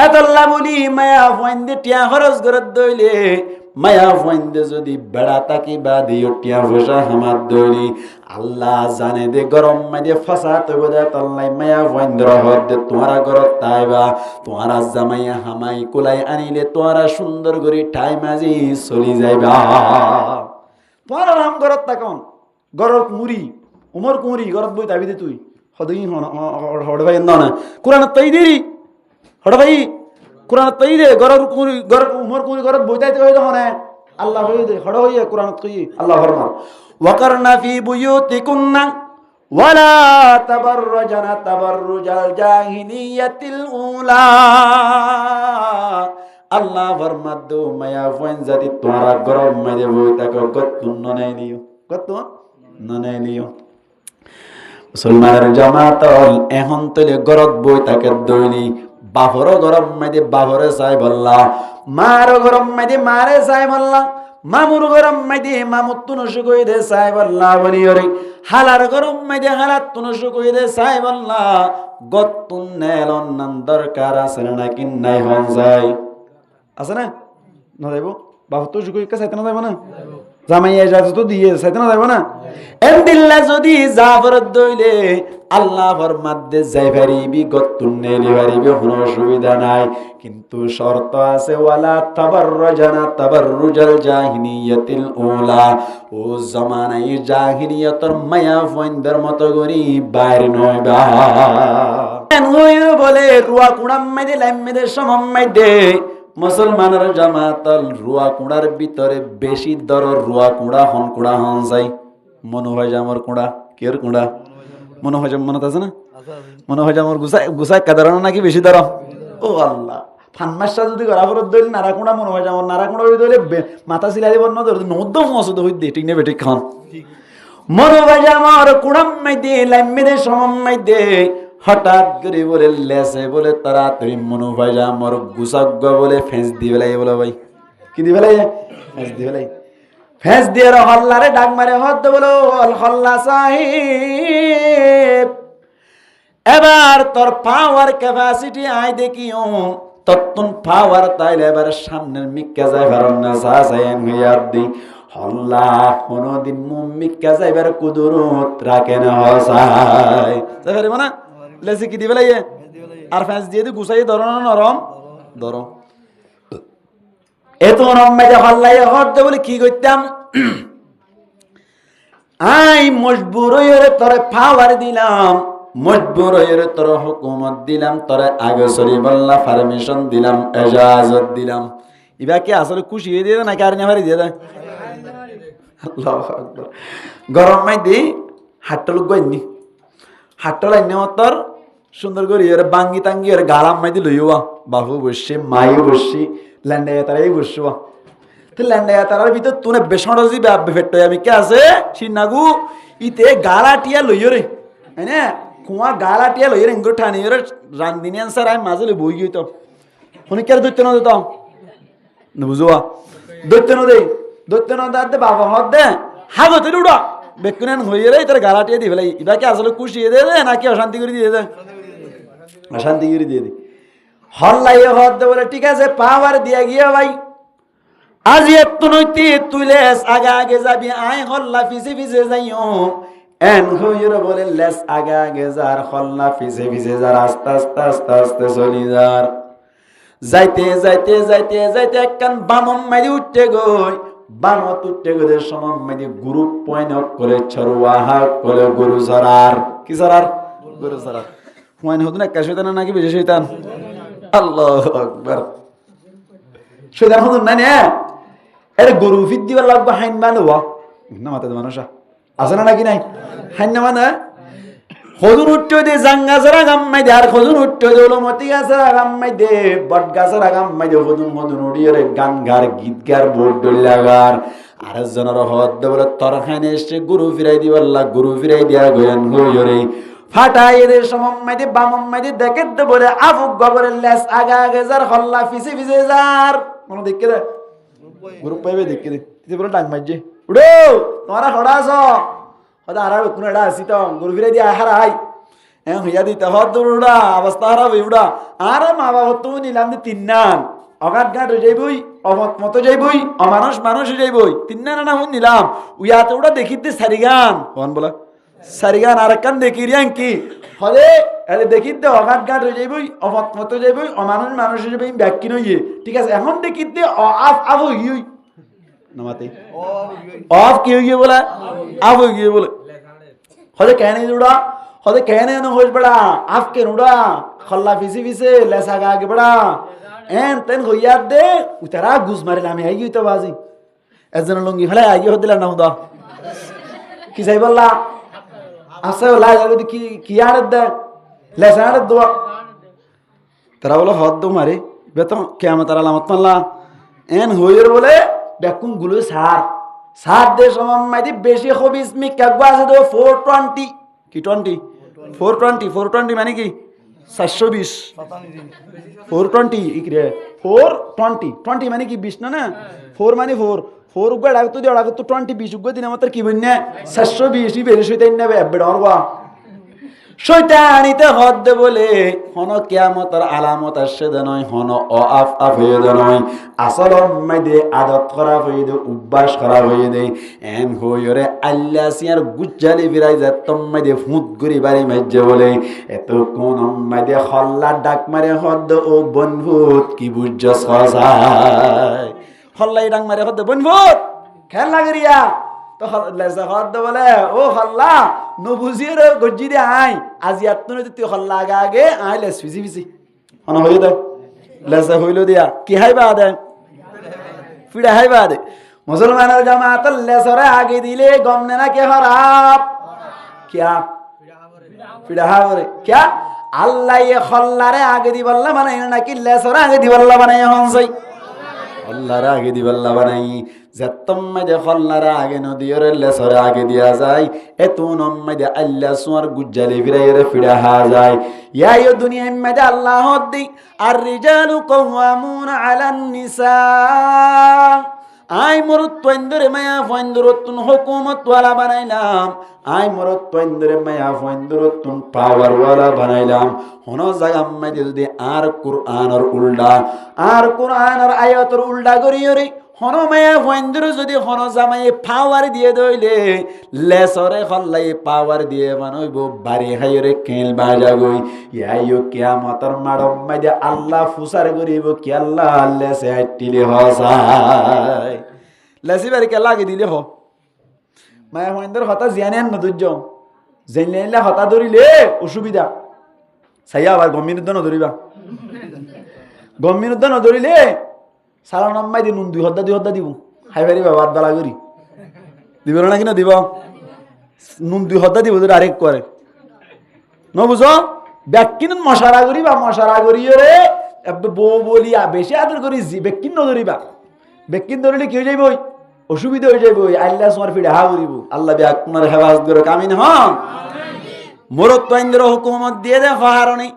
এতল্লা বলি মায়া ফাইন্দে টিয়া খরচ করে দইলে মায়া ফাইন্দে যদি বেড়া তাকি বা দিও টিয়া পয়সা হামার দইলি আল্লাহ জানে দে গরম মাইদে ফসা তবে দে তল্লাই মায়া ফাইন্দ্র হদ দে তোমারা ঘরত তাইবা তোমারা জামাইয়া হামাই কুলাই আনিলে তোমারা সুন্দর করে ঠাই মাঝি চলি যাইবা। তোমারা নাম ঘরত তাকন ঘরত মুড়ি উমর কুমরি ঘরত বই তাবি দে তুই হদই হড় ভাই না কোরআন তাই দেরি হড় ভাই কোরআন তাই দে ঘরত কুমরি ঘর উমর কুমরি ঘরত বই তাইতে হই যখন আল্লাহ হই দে হড় হইয়া কোরআন কই আল্লাহ ফরমান ওয়াকারনা ফি বুয়ুতিকুন্না ওয়ালা তাবাররাজানা তাবাররুজাল জাহিলিয়াতিল উলা। আল্লাহ ফরমাদ মায়া ফোন জাতি তোরা গরম মাঝে বই তাকে গতুন ননাই লিও গতুন ননাই লিও। মুসলমানের জামাত এখন তলে গরত বই তাকে দইলি বাহর গরম মাঝে বাহরে চাই বললা মার গরম মাঝে মারে চাই বললা মামুর গরম মাঝে মামুর তুনসু কই দে চাই বললা বলি ওরে হালার গরম মাঝে হালার তুনসু কই দে চাই বললা গতুন নেলন নান দরকার আছে নাকি নাই হন যায় আছে না না যাইব বাবু তো শুকুই কা চাইতে না যাইব না জামাইয়া যাতে তো দিয়ে চাইতে না যাইব না এমদিল্লা যদি জাফর দইলে আল্লাহ ফরমাদে যাই পারিবি গতুন নেলি পারিবি কোনো অসুবিধা নাই কিন্তু শর্ত আছে ওয়ালা তাবাররাজানা তাবাররুজাল জাহিলিয়াতিল উলা ও জামানাই জাহিলিয়াতর মায়া ফইন্দার মতো গরি বাইরে নয়বা বলে রুয়া কুড়াম মাইদে লাইম মাইদে সমম মাইদে মুসলমানের জামাতাল রুয়া কুড়ার ভিতরে বেশি দর রুয়া কুড়া হন কুড়া হন যাই মনে হয় যে আমার কুড়া কের কুড়া মনে হয় যে মনে আছে না মনে হয় যে আমার গুছাই গুছাই কাদারানো নাকি বেশি দর ও আল্লাহ ফানমাসটা যদি গড়াফরত দইল নারা কুড়া মনে হয় যে আমার নারা কুড়া দইলে মাথা সিলাই দিব না ধরে নদ্দম মসুদ হইতে ঠিক নেবে ঠিক খান মনে হয় যে আমার কুড়াম মাইদে লাইম মাইদে সমম মাইদে হঠাৎ করে বলে লেসে বলে তাড়াতাড়ি মনে হয় যে আমার গুসাগ্য বলে ফেঁস দিয়ে বেলাই বলে ভাই কি দিয়ে বেলাই ফেঁস দিয়ে বেলাই ফেঁস দিয়ে হল্লারে ডাক মারে হদ বলো হল্লা সাহেব এবার তোর পাওয়ার ক্যাপাসিটি আই দেখিও তত্তন পাওয়ার তাইলে এবার সামনের মিক্কা যায় কারণ না সাসায়ন হইয়ার দি হল্লা কোনদিন মিক্কা যাইবার কুদরত রাখে না হসাই যাবে মানে লেসে কি দিবে লাগে আর ফ্যান্স দিয়ে দি গুছাই ধরো না নরম ধরো এত নরম মেজে হল্লাই হরতে বলে কি করতাম আই মজবুর হয়ে তোরে পাওয়ার দিলাম মজবুর হয়ে তোর হুকুমত দিলাম তোরে আগে সরি বললা পারমিশন দিলাম এজাজত দিলাম ইবা কি আসলে খুশি হয়ে দিয়ে না কারণে হারি দিয়ে দেয় আল্লাহু আকবার গরম মাই দি হাট্টল গইনি হাট্টল আইনে তোর সুন্দর করে এর বাঙ্গি টাঙ্গি এর গালাম মাই দি লইবা বাহু বসে মাই বসে ল্যান্ডে তারাই বসবা তো ল্যান্ডে তারার ভিতর তুনে বেসনটা যদি ফেট্টো আমি কে আছে সিনাগু ইতে গালাটিয়া লইও রে হ্যাঁ কুয়া গালাটিয়া লইও রে ইঙ্গুর ঠানি রে রান্দিনি আনসার আমি মাঝে বই গই তো উনি কে দৈত্য না দিতাম বুঝবা দৈত্য না দেই দৈত্য না দে বাবা হদ দে হাগতে উড়া বেকুনেন হইয়ে রে তার গালাটিয়া দি ফেলাই ইবা কি আসলে খুশি দে নাকি অশান্তি করে দিয়ে দে অশান্তি করে দিয়ে দি হল্লাইয়ে হদ দে বলে ঠিক আছে পাওয়ার দিয়া গিয়া ভাই আজ এত নইতে তুইলেস আগে আগে যাবি আয় হল্লা পিছে পিছে যাইও এন হইর বলে লেস আগে আগে যার হল্লা পিছে পিছে যার আস্তে আস্তে আস্তে আস্তে চলি যার যাইতে যাইতে যাইতে যাইতে একখান বামম মারি উঠতে গই বামত উঠতে গেলে সমম মারি গুরু পয়ন করে ছড়ুয়া হাক করে গরু সরার কি সরার গরু সরার হুমায়ুন হতুন একটা শয়তান নাকি বেশি শয়তান আল্লাহু আকবার শয়তান হতুন না নে এর গরু ফিট দিবার লাগবে হাইন মানবা না মাথাতে মানুষ আছে না নাকি নাই হাইন না মানে খজুর উঠতে দে জাঙ্গাছাড়া গাম্মাই দে আর খজুর উঠতে দে মতি গাছাড়া গাম্মাই দে বট গাছাড়া গাম্মাই দে হদুন মদুন উড়িয়ে গান গার গীত গার বোর্ড ডলাগার আর জনের হদ দে বলে তরখানে এসে গরু ফিরাই দিবার লাগ গরু ফিরাই দিয়া গয়ান গইরে ফাটাই এদের সমম্মাই দে বামম্মাই দে দেখে দে বলে আফুক গবরের লেস আগা আগে যার হল্লা ফিসে ফিসে যার কোনো দেখে দে গ্রুপ পাইবে দেখে দে তুই বলে ডাক মারছে উড়ো তোমরা হড়া আছো হদা আর কোন এডা আসি তো গরু ফিরাই দিয়া হারাই হইয়া দিতে হদ্দুর উড়া অবস্থা খারাপ উড়া আরে মা বাবা তুমি নিলাম যে তিন্নান অগাট গাট হয়ে যাইবই অমত মতো যাইবই অমানুষ মানুষ হয়ে যাইবই তিন্নান না হুন নিলাম উইয়াতে ওটা দেখিতে সারিগান হন বলা সারিগান আর কান দেখি রিয়াং কি হলে দেখিতে অগাট গাট হয়ে যাইবই অমত মতো যাইবই অমানুষ মানুষ হয়ে যাইবই ব্যাখ্যা নইয়ে ঠিক আছে এখন দেখিতে আফ আফ হই নামাতে অফ কি হয়ে গিয়ে বলে আফ হয়ে গিয়ে বলে হলে কেন উড়া হলে कहने न होश बड़ा आपके रुड़ा खल्ला फिसी फिसे लेसा गा के बड़ा एन तेन हो याद दे उतरा घुस मारे लामे आई तो बाजी एजन लंगी हले आई हो दिला ना हुदा कि सही बोला आसे ला जागे की यार दे लेसा यार दो तरा बोला हद दो मारे बेतो कियामत आलामत मल्ला एन होयर बोले बेकुन गुलो सार दे समम माइदी बेशी खबिस में कगवा से दो 420 কি 20 420 মানে কি 720 420 ইকরে 420 মানে কি 20 না 4 মানে 4 উগা ডাক তো দি ডাক তো 20 20 উগা দিন আমাদের কি বন্যা 720 ই বেরে সইতে নেবে এবড় অরবা শয়তানিতে হদ বলে হন কিয়ামতের আলামত আসছে নয় হন আফ আফ হয়ে নয় আসল মাইদে আদত খারাপ হয়ে দে অভ্যাস খারাপ হয়ে দে এন হইরে আল্লাহ সিয়ার গুজ্জালি বিরাই যা মাইদে ফুট গুরি বাড়ি মাইজে বলে এত কোন মাইদে হল্লা ডাক মারে হদ ও বনভূত কি বুঝছ সজায় হল্লাই ডাক মারে হদ বনভূত খেল লাগরিয়া তো লেসা হদ বলে ও হল্লা নো বুঝিয়ে রে গজ্জি দে আই আজি আত্মনে তুই হল্লা আগে আই লেস ফিজি ফিজি হন হই দে লেসা হইলো দিয়া কি হাইবা দে ফিড়া হাইবা দে মুসলমানের জামাত লেসরে আগে দিলে গমনে না কে খারাপ কিয়া ফিড়া হাবরে কিয়া আল্লাহ এ হল্লারে আগে দিবাল্লা বানাই নাকি লেসরে আগে দিবাল্লা বানাই হন সাই হল্লারে আগে দিবাল্লা বানাই যত্তম্মাদে হল্লারে আগে নদিয়রে লেসরে আগে দিয়া যায় এতু নম্মাদে আল্লাহ সুয়ার গুজ্জালি ফিরাইরে ফিরা হা যায় ইয়া দুনিয়া মাদে আল্লাহ দি আর রিজালু কওয়ামুনা আলান নিসা আই মরত তন্দরে মায়া ফন্দরতুন হুকুমত ওয়ালা বানাইলাম আই মরত তন্দরে মায়া ফন্দরতুন পাওয়ার ওয়ালা বানাইলাম হন জায়গা মাদে যদি আর কুরআনের উল্টা আর কুরআনের আয়াতের উল্টা করিয়রে হন মায়া ফন্দর যদি হন জামাই পাওয়ার দিয়ে দইলে লেসরে হল্লাই পাওয়ার দিয়ে বানাইব বাড়ি হাইরে কেল বাজা গই ইয়াইও কিয়ামতের মাড়ম মাদে আল্লাহ ফুসার করিব কি আল্লাহ লেসে আইটিলে হসাই লেসি বাড়ি কে লাগি দিলে হ মায়া ফন্দর হতা জিয়ানেন নদুজ্জ জেনলে হতা ধরিলে অসুবিধা সাইয়া আবার গম্মিনুদ্দ নধরিবা গম্মিনুদ্দ নধরিলে সালাম নাম্মাই দিন 2 হদ্দা দিব হাই ভারি বাবা বালা করি দিব না কিনা দিব নুন 2 হদ্দা দিব যদি আরেক করে ন বুঝো ব্যাকিন মশারা করি রে বউ বলিয়া বেশি আদর করি ব্যাকিন নধরিবা ব্যাকিন ধরিলে কি হয়ে যাইব অসুবিধা হয়ে যাইব আল্লাহ তোমার ফিরে হা করিব আল্লাহ বিয়া আপনার হেফাজত করে কামিন হন মরত তৈন্দ্র হুকুমত দিয়ে দে হারণি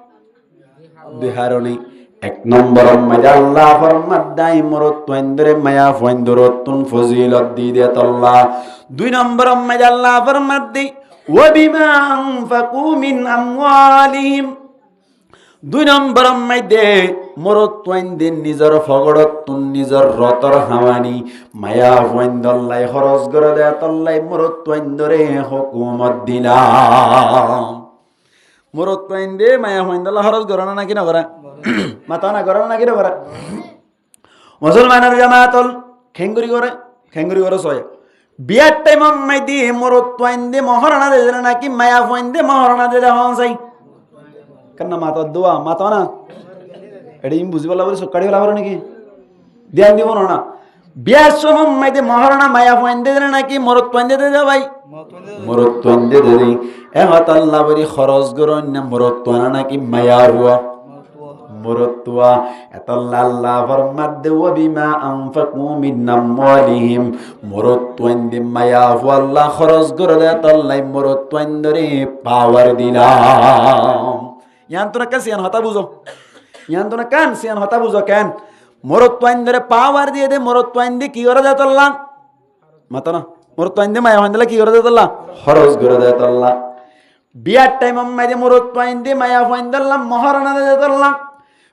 বিহারণি এক নম্বর মাঝে আল্লাহ ফরমাত দাই মরত তৈন্দ্রে মায়া ফন্দরতুন ফজিলত দি দে আল্লাহ 2 নম্বর মাঝে আল্লাহ ফরমাত দি ওয়া বিমা আনফাকু মিন আমওয়ালিহিম 2 নম্বর মাঝে মরত তৈন্দ্রে নিজর ফগড়তুন নিজর রতর হাওয়ানি মায়া ফন্দল্লাই খরচ করে দে আল্লাহ মরত তৈন্দ্রে হুকুমত দিলাম মরত তৈন্দ্রে মায়া ফন্দল্লা খরচ করে না কি না করে মাতা না করে না কি না করে মুসলমানের জামাতল খেঙ্গুরি করে সয় বিয়ার টাইম মাইদি মরত তৈন্দ্রে মহারণা দে নাকি মায়া ফন্দে মহারণা দে হন চাই কেন মাতা দোয়া মাতা না এটা ইম বুঝি বলা বলে সকাড়ি বলা করে নাকি ধ্যান দিব না বিয়ার সময় মাইদে মহারণা মায়া ফন্দে দে নাকি মরত তৈন্দ্রে দে ভাই মরত তৈন্দ্রে দে এহত আল্লাহ বলি খরচ গরন না মরত তোনা নাকি মায়া হুয়া মরতুয়া এতাল্লাহ আল্লাহ ফরমাত দে ওয়া বিমা আনফাকু মিন আমওয়ালিহিম মরতুয়ান্দি মায়া হুয়া আল্লাহ খরচ করে দে তাল্লাই মরতুয়ান্দরে পাওয়ার দিলাম ইয়ান তো না কান সিয়ান হতা বুঝো কেন মরতুয়ান্দরে পাওয়ার দিয়ে দে মরতুয়ান্দি কি করে দে তাল্লাহ মাতা না মরতুয়ান্দি মায়া হন্দলা কি করে দে তাল্লাহ খরচ করে দে তাল্লাহ বিয়ার টাইম আম্মাইদে মরত পাইন দিয়ে মায়া ফাইন দিলাম মহারানা দে দিলাম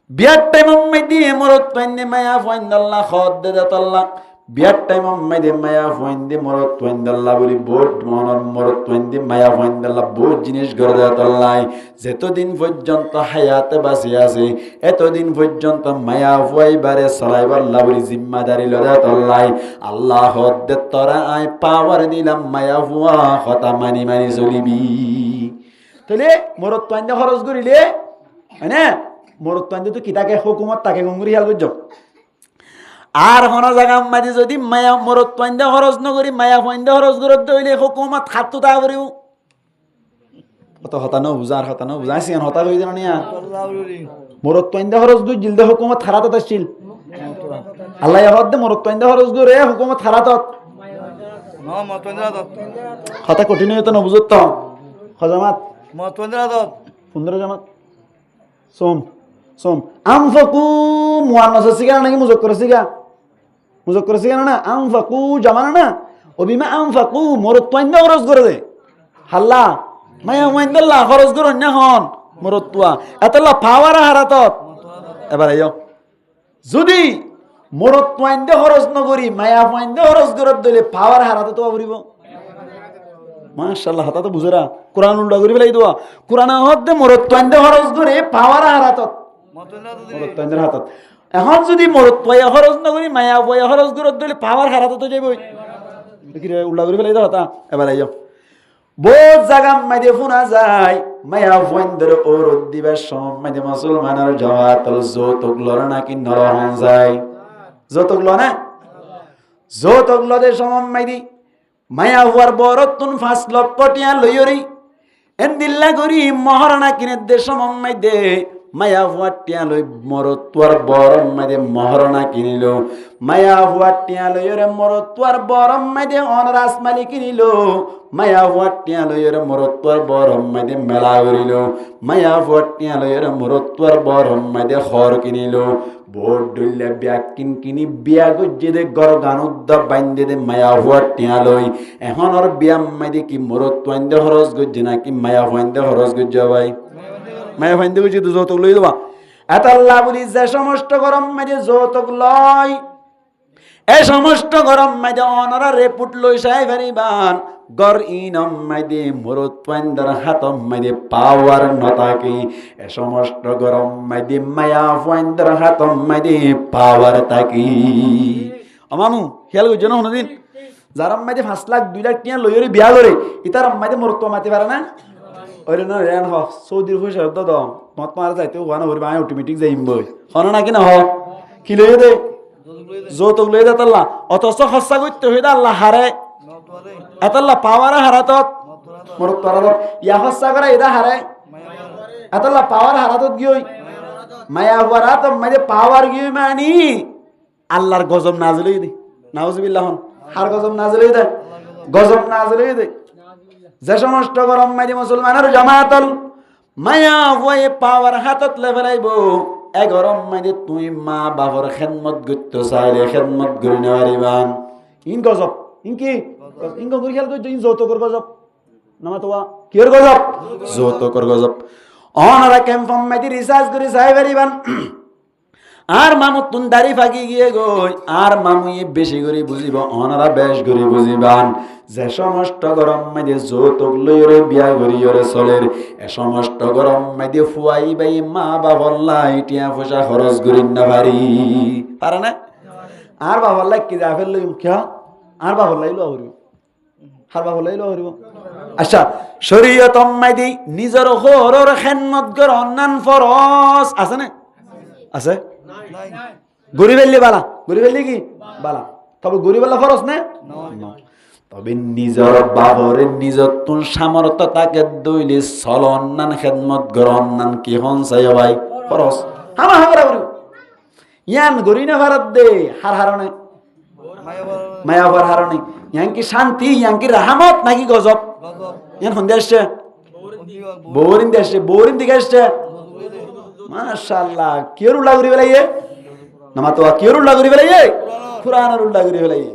বিয়ার টাইম আম্মাইদে মরত পাইন দিয়ে মায়া ফাইন দিলাম খদ দে দিলাম বিয়ার টাইম আম্মাইদে মায়া ফাইন দিয়ে মরত পাইন দিলাম বলি বোট মহর মরত পাইন দিয়ে মায়া ফাইন দিলাম বহুত জিনিস করে দে দিলাম যতদিন পর্যন্ত হায়াতে বাঁচি আছে এতদিন পর্যন্ত মায়া ফুয়াইবারে চলাইবার লাবরি জিম্মাদারি লদে দিলাম আল্লাহ হদ দে তোরা আই পাওয়ার দিলাম মায়া ফুয়া কথা মানি মানি চলিবি তাহলে মরত পাইন্দে খরচ করিলে হ্যাঁ মরত পাইন্দে তো কিতাকে হুকুমত তাকে গঙ্গুরি হাল বুঝছ আর হন জায়গা মাঝে যদি মায়া মরত পাইন্দে খরচ নকরি মায়া পাইন্দে খরচ করতে হইলে হুকুমত খাতু তা করিও কত হতা ন বুঝার হতা ন বুঝাইছি হতা কই জানো নিয়া মরত পাইন্দে খরচ দুই জিলদে হুকুমত খারাত আসছিল আল্লাহ ইয়াদ দে মরত পাইন্দে খরচ করে হুকুমত খারাত ন মরত পাইন্দে হতা কঠিন হইতো ন বুঝত তো হজামাত মত 15 জামাত সোম সোম আমফাকু মুআন্নাস সিগা নাকি মুজাক্কার সিগা না আমফাকু জামানা না ওবিমা আমফাকু মরত পাইন্দা খরচ করে দে হাল্লা মায়া মাইন্দাল্লাহ খরচ করন না হন মরত তুয়া এতলা পাওয়ার হারাতত এবার আইও যদি মরত পাইন্দা খরচ নকরি মায়া পাইন্দা খরচ করত দিলে পাওয়ার হারাতত তো আবরিব মাশাআল্লাহ হাতা তো বুঝরা কোরআন উল্টা করি ফেলাই দোয়া কোরআন হদ্দে মরত পাইন্দা খরচ করে পাওয়ার হারাতত মরত পাইন্দার হাতত এখন যদি মরত পাইয়া খরচ না করি মায়া পাইয়া খরচ করত দিলে পাওয়ার হারাতত তো যাইবই কি রে উল্টা করি ফেলাই দোয়া হাতা এবার আইও বহুত জায়গা মাইদে ফোনা যায় মায়া পাইন্দার ওরত দিবার সময় মুসলমানের জামাতল যৌতুক লড়া নাকি নরহন যায় যৌতুক লনা যৌতুক লদে সময় মাইদি মায়া হওয়ার বরতুন 5 লক্ষ টিয়া লইরি এন্দিল্লা করি মহারানা কিনে দেশ মাম্মাই দে মায়া হওয়ার টিয়া লই মরতুয়ার বরম মাইদে মহারানা কিনিল মায়া হওয়ার টিয়া লইরে মরতুয়ার বরম মাইদে অনরাস মালি কিনিল মায়া হওয়ার টিয়া লইরে মরতুয়ার বরম মাইদে মেলা করিল মায়া হওয়ার টিয়া লইরে মরতুয়ার বরম মাইদে খর কিনিল বোট ডুললে ব্যাগ কিনি বিয়া গজ্জে দে গর গানুদ্দা বাইন্দে দে মায়া হওয়ার টিয়া লই এখন ওর বিয়াম মাইদে কি মরত তোয়াইন্দে খরচ গজ্জে নাকি মায়া হওয়াইন্দে খরচ গজ্জা ভাই মায়া ফাইন্দে গজ্জে তো যৌতুক লই দেবা এত আল্লাহ বলি যে সমস্ত গরম মাইদে যৌতুক লয় এই সমস্ত গরম মাইদে অনরা রেপুট লই সাই ভারিবান গর ইনম মাইদে মরত পাইন্দার হাতম মাইদে পাওয়ার নতাকি এ সমস্ত গরম মাইদে মায়া পাইন্দার হাতম মাইদে পাওয়ার তাকি আমামু খেয়াল করছো না কোনদিন যার মাইদে 5 লাখ 2 লাখ টিয়া লইরে বিয়া করে ইতার মাইদে মরত মাতি পারে না ওরে না রেন হ সৌদির পয়সা দাও দাও মত মারা যাইতে ওয়ানা হইবা আই অটোমেটিক যাইম বই হন না কি না হ কি লইয়ে দে যৌতুক লইয়ে দে আল্লাহ অতছ খরচা করতে হইদা আল্লাহ হারে এতলা পাওয়ার হারাতত মরত পারাদত ইয়া খরচা করে এদা হারে এতলা পাওয়ার হারাতত গিয়ে মায়া ওয়ারাত মাইদে পাওয়ার গিয়ে মানি আল্লাহর গজব নাজিল হই দে নাউজুবিল্লাহ হার গজব নাজিল হই দে গজব নাজিল হই দে যে সমস্ত গরম মাইদে মুসলমানের জামাতল মায়া ওয়ে পাওয়ার হাতত লেভেলাইবো এ গরম মাইদে তুই মা বাবার খেদমত করতে চাইলে খেদমত করে নেওয়ারিবান ইন গজব ইনকি ইনকো করি খেয়াল করছো ইন যৌতুকর গজব নামা তোয়া কির গজব যৌতুকর গজব অনারা ক্যাম্পম মাইদি রিসার্চ করে চাই পারিবান আর মামু তুন দাড়ি ফাঁকি গিয়ে গই আর মামু বেশি করে বুঝিব অনারা বেশ করে বুঝিবান যে সমস্ত গরম মাইদে যৌতুক লইরে বিয়া করিয়রে চলের এ সমস্ত গরম মাইদে ফুয়াই বাই মা বাবল্লাই টিয়া পয়সা খরচ করি না পারে না আর বাবল্লাই কি যা ফেললো কিয়া আর বাবল্লাই লো হরিব হার বাবল্লাই লো হরিব আচ্ছা শরীয়ত মাইদি নিজের হরর খেদমত কর অন্যান ফরজ আছে না আছে গরি বেললি বালা গরি বেললি কি বালা তবে গরি বেলা ফরজ না তবে নিজের বাবরে নিজের তুন সামর্থ্য তাকে দইলে চল অন্যান খেদমত কর অন্যান কি হন চাই ভাই ফরজ হামা হামরা করি ইয়ান গরি না ভারত দে হার হারনে মায়াবার হারনে ইয়াঙ্কি শান্তি ইয়াঙ্কি রাহমত নাকি গজব ইয়ান হন্দে আসছে বোরিন দেশে বোরিন দিকে আসছে মাশাআল্লাহ কের উল্লা করি বেলাইয়ে নামা তো কের উল্লা করি বেলাইয়ে কুরআনের উল্লা করি বেলাইয়ে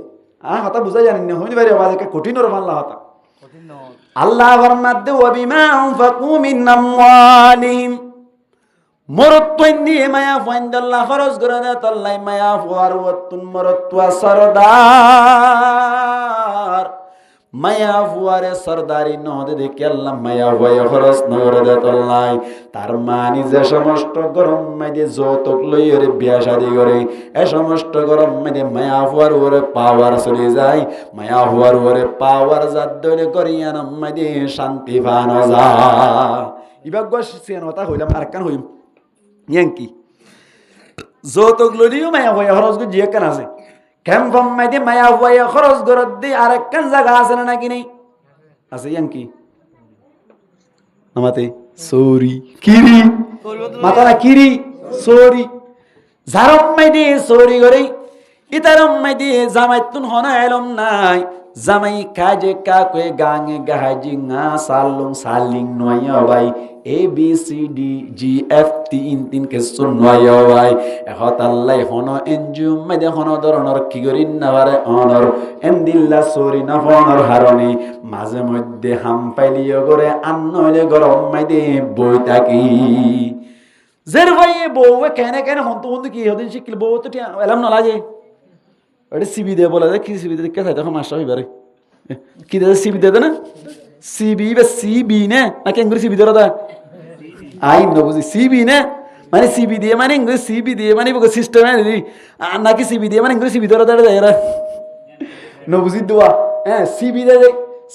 হতা বুঝা জানি না হইনি বাইরে আওয়াজ কে কঠিন ওর মানলা হতা কঠিন না আল্লাহ ফরমাতে ওয়া বিমা আনফাকু মিন আমওয়ালিহিম মরত্তুন দিয়ে মায়া ফাইন্দাল্লাহ খরচ করে দেয় তাল্লাই মায়া ফুয়ার ওয়াতুন মরত্তুয়া সরদার মায়া ফুয়ারে সরদারি নহদে দেখে আল্লাহ মায়া ফুয়ায় খরচ নগরে দেয় তাল্লাই তার মানি যে সমস্ত গরম মাইদে যৌতুক লই ওরে বিয়া শাদি করে এ সমস্ত গরম মাইদে মায়া ফুয়ার ওরে পাওয়ার চলে যায় মায়া ফুয়ার ওরে পাওয়ার জাত দলে করিয়ান মাইদে শান্তি পানো যায় ইবাগ সিয়ান কথা হইলাম আরেকখান হইম ইয়াঙ্কি যৌতুক লইও মায়া ফুয়ায় খরচ করে জিয়ে কেন আছে কেমন মাইদে মায়া ফুয়ায় খরচ গরত দি আরেকখান জায়গা আছে না নাকি নেই আছে ইয়াঙ্কি আমাতে সরি কিরি মাতা না কিরি সরি জারম মাইদে সরি করে ইতারম মাইদে জামাইতুন হনা এলম নাই জামাই কাজে কাকে গাঙে গাহাজি না সালুং সালিং নয় ভাই A B C D G F তিন তিন কে শুন নয় ভাই এখন আল্লাহ হন এনজু মাইদে হন ধরনের কি করি না পারে অনর এমদিল্লা সরি না ফনর হারণে মাঝে মধ্যে হাম পাইলিও করে আন্নলে গরম মাইদে বই থাকি জের ভাই বউয়ে কেনে কেনে হন তো কি হদিন শিখল বউ তো এলাম না লাগে ওটা সিবি দিয়ে বলা যায় কি সিবি দিয়ে কে থাকে মাস্টার হইবারে কি দে সিবি দে না সিবি বা সিবি না নাকি ইংরেজি সিবি ধরা দা আই ন বুঝি সিবি না মানে সিবি দিয়ে মানে ইংরেজি সিবি দিয়ে মানে বকে সিস্টেম নাকি সিবি দিয়ে মানে ইংরেজি সিবি ধরা দেয় এরা ন বুঝি দোয়া হ্যাঁ সিবি দে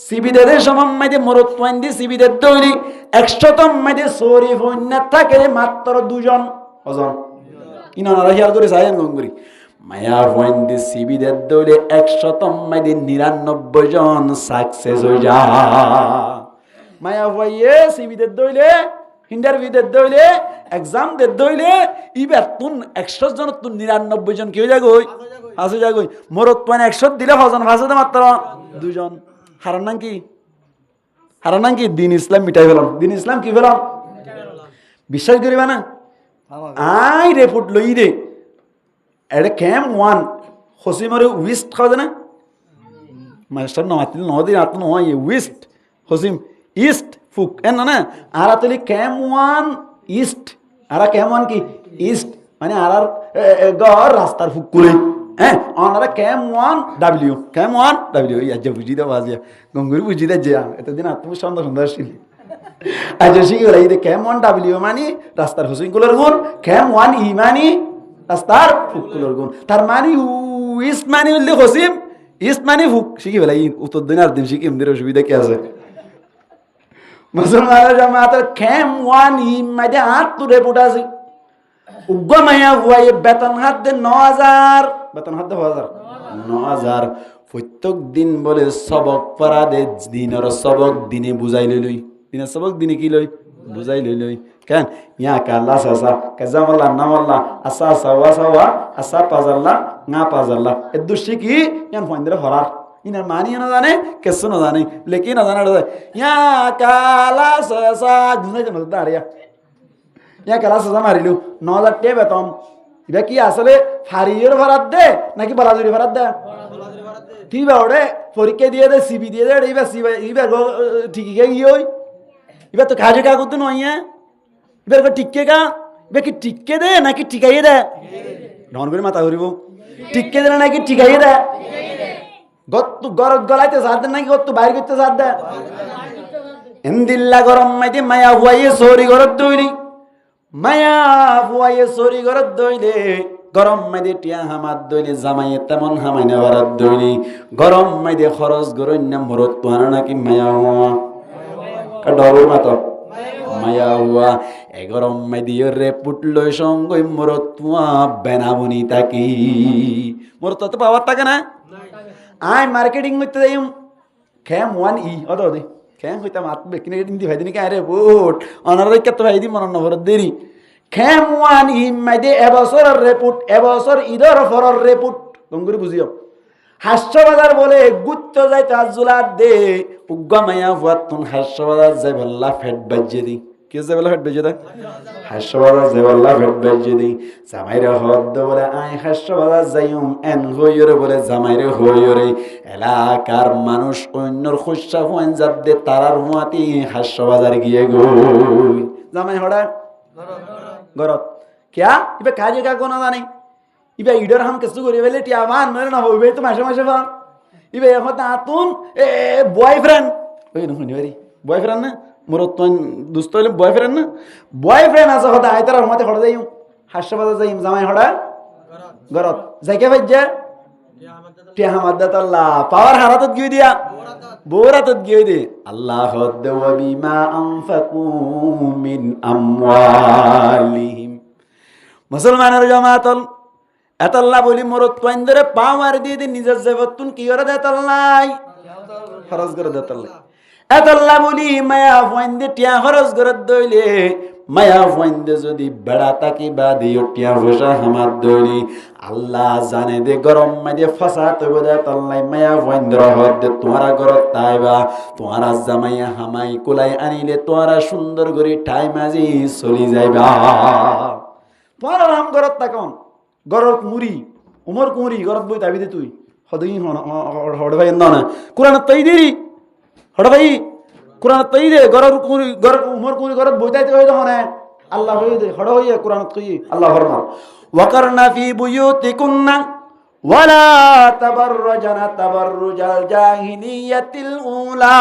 সিবি দে সমান মাইদে মরত পয়েন্ট দিয়ে সিবি দে তৈরি 100তম মাইদে সরি ফোন থাকে মাত্র 2 জন ওজন ইনারা হিয়ার করে সাইন গঙ্গরি মায়া ওয়াইন্দি সিবিদের দৌড়ে 100তম মাইদে 99 জন সাকসেস হয়ে যা মায়া ওয়াইয়ে সিবিদের দৌড়ে ইন্টারভিউদের দৌড়ে এক্সামদের দৌড়ে ইবার তুন 100 জন তুন 99 জন কি হয়ে যাগই আসে যাগই মরত পয়েন্ট 100 দিলে হজন ফাসে মাত্র 2 জন হারান নাম কি দিন ইসলাম মিটাই ফেলাম দিন ইসলাম কি ফেলাম বিশ্বাস করিবা না আই রিপোর্ট লই রে এটা ক্যাম 1 হসিমারে উইস্ট খাওয়া না মাস্টার নমাতিল নদিন আত নয় উইস্ট হসিম ইস্ট ফুক এন না আর আতলি ক্যাম 1 ইস্ট আর ক্যাম 1 কি ইস্ট মানে আর গর রাস্তার ফুক করে হ্যাঁ অনারা ক্যাম 1 ডাব্লিউ ক্যাম 1 ডাব্লিউ আজ বুঝি দাও আজিয়া গঙ্গুরি বুঝি দা যে এতদিন তুমি সুন্দর সুন্দর ছিল আজ শিখে গেল এই ক্যাম 1 ডাব্লিউ মানে রাস্তার হসিম গুলোর গুণ ক্যাম 1 ই মানে রাস্তার ফুকগুলোর গুণ তার মানে ইস্ট মানে হইলে হসিম ইস্ট মানে ফুক শিখি ফেলা উত্তর দিন আর দিন শিখি এমদের অসুবিধা কি আছে মুসলমানের জামাতের ক্যাম 1 ই মাইদে হাত তুলে ফুটা আছে উগ্র মাইয়া হুয়াই বেতন হাত দে 9000 বেতন হাত দে 9000 প্রত্যেক দিন বলে সবক পড়া দে দিনের সবক দিনে বুঝাই লই দিনের সবক দিনে কি লই বুঝাই লই কেন ইয়া কাল্লা সাসা কাজামাল্লা নামাল্লা আসা সাওয়া সাওয়া আসা পাজাল্লা না পাজাল্লা এ দুশি কি ইয়ান ফন্দের হরার ইনার মানি না জানে কেসু না জানে লেকিন না জানে ইয়া কালা সাসা দুনে যে মজা আরিয়া ইয়া কালা সাসা মারিলু 9000 টাকা বেতন এটা কি আসলে ফারিয়ের ভাড়াত দে নাকি বালাজুরি ভাড়াত দে কি বাড়ে পরীক্ষা দিয়ে দে সিবি দিয়ে দে এইবার ঠিকই গিয়ে এবার তো কাজে কাগজ তো নয় এবার টিকে গা এবার কি টিকে দে নাকি টিকাইয়ে দে ডন করে মাথা করিব টিকে দে নাকি টিকাইয়ে দে গত্তু গরত গলাইতে সাথ দে নাকি গত্তু বাইর করতে সাথ দে এমদিল্লা গরম মাইতে মায়া হুয়াইয়ে সরি গরত দইলি মায়া হুয়াইয়ে সরি গরত দইলে গরম মাইদে টিয়া হামাত দইলে জামাইয়ে তেমন হামাই নেওয়ার দইলি গরম মাইদে খরচ গরন্য মরত তোহানা নাকি মায়া হুয়া ডবল মাতো মায়া হুয়া এগরম মাইদিও রে পুটলো সঙ্গই মরত তুয়া বেনাবনি তাকি মরত তো পাওয়ার থাকে না আই মার্কেটিং করতে যাই ক্যাম 1 ই অদ দে ক্যাম হইতাম আত বেকিনে দি ভাই দিনে আরে বুট অনার রেখে তো ভাই দি মন নবর দেরি ক্যাম 1 ই মাইদে এবছরের রিপোর্ট এবছর ইদর ফরর রিপোর্ট গঙ্গুরি বুঝিও হাস্যবাজার বলে গুচ্ছ যাই তাজুলার দে উগ্গা মায়া হুয়াতুন হাস্যবাজার যাই বল্লা ফেট বাজ্যে দি কে যে বলে ফেট বেজে দেয় হাস্যবাজার যে বললা ফেট বেজে দিই জামাইরে হদ্দ বলে আই হাস্যবাজার যাইম এন হইরে বলে জামাইরে হইরে এলাকার মানুষ অন্যর খুশা হুয়েন যাদের তারার হুয়াতি হাস্যবাজার গিয়ে গই জামাই হড়া গরত ক্যা ইবে কাজে কা কোনা জানি ইবে ইডর হাম কিছু করি বলে টি আমান মরে না হইবে তো মাসে মাসে বা ইবে এখন আতুন এ বয়ফ্রেন্ড ওই না হইনি বাড়ি বয়ফ্রেন্ড না মোর তো দুস্ত হইলে বয়ফ্রেন্ড না বয়ফ্রেন্ড আছে হদা আইতার মতে হড়া যাইম হাস্যবাজার যাইম জামাই হড়া গরত যাইকে বাজ্জা টি হামাদাত আল্লাহ পাওয়ার হারাতত গিয়ে দিয়া বোরাতত গিয়ে দে আল্লাহ ওয়া বিমা আনফাকু মিন আমওয়ালিহিম মুসলমানের জামাতল এতাল্লাহ বলি মরত কইন্দরে পাওয়ার দিয়ে দি নিজের জেবতুন কি করে দেতাল্লাই খরচ করে দেতাল্লাই এতাল্লাহ বলি মায়া ফইন্দে টিয়া খরচ করে দইলে মায়া ফইন্দে যদি বেড়া তাকি বা দিও টিয়া পয়সা হামাত দইলি আল্লাহ জানে দে গরম মাঝে ফাসাত বদে তাল্লাই মায়া ফইন্দর হদ দে তোমারা গরত তাইবা তোমারা জামাইয়া হামাই কুলাই আনিলে তোমারা সুন্দর করে ঠাই মাঝি চলি যাইবা তোমার রাম গরত তাকন গরত মুড়ি উমর কুমরি গরত বই তাবি দে তুই হদই হড় ভাই না কোরআন তৈ দেরি হড় ভাই কোরআন তৈ দে গরত কুমরি গরত উমর কুমরি গরত বই তাইতে হই দহনে আল্লাহ হই দে হড় হই কোরআন তৈ আল্লাহ ফরমান ওয়াকারনা ফি বুয়ুতিকুন্না ওয়ালা তাবাররাজনা তাবাররুজাল জাহিলিয়াতিল উলা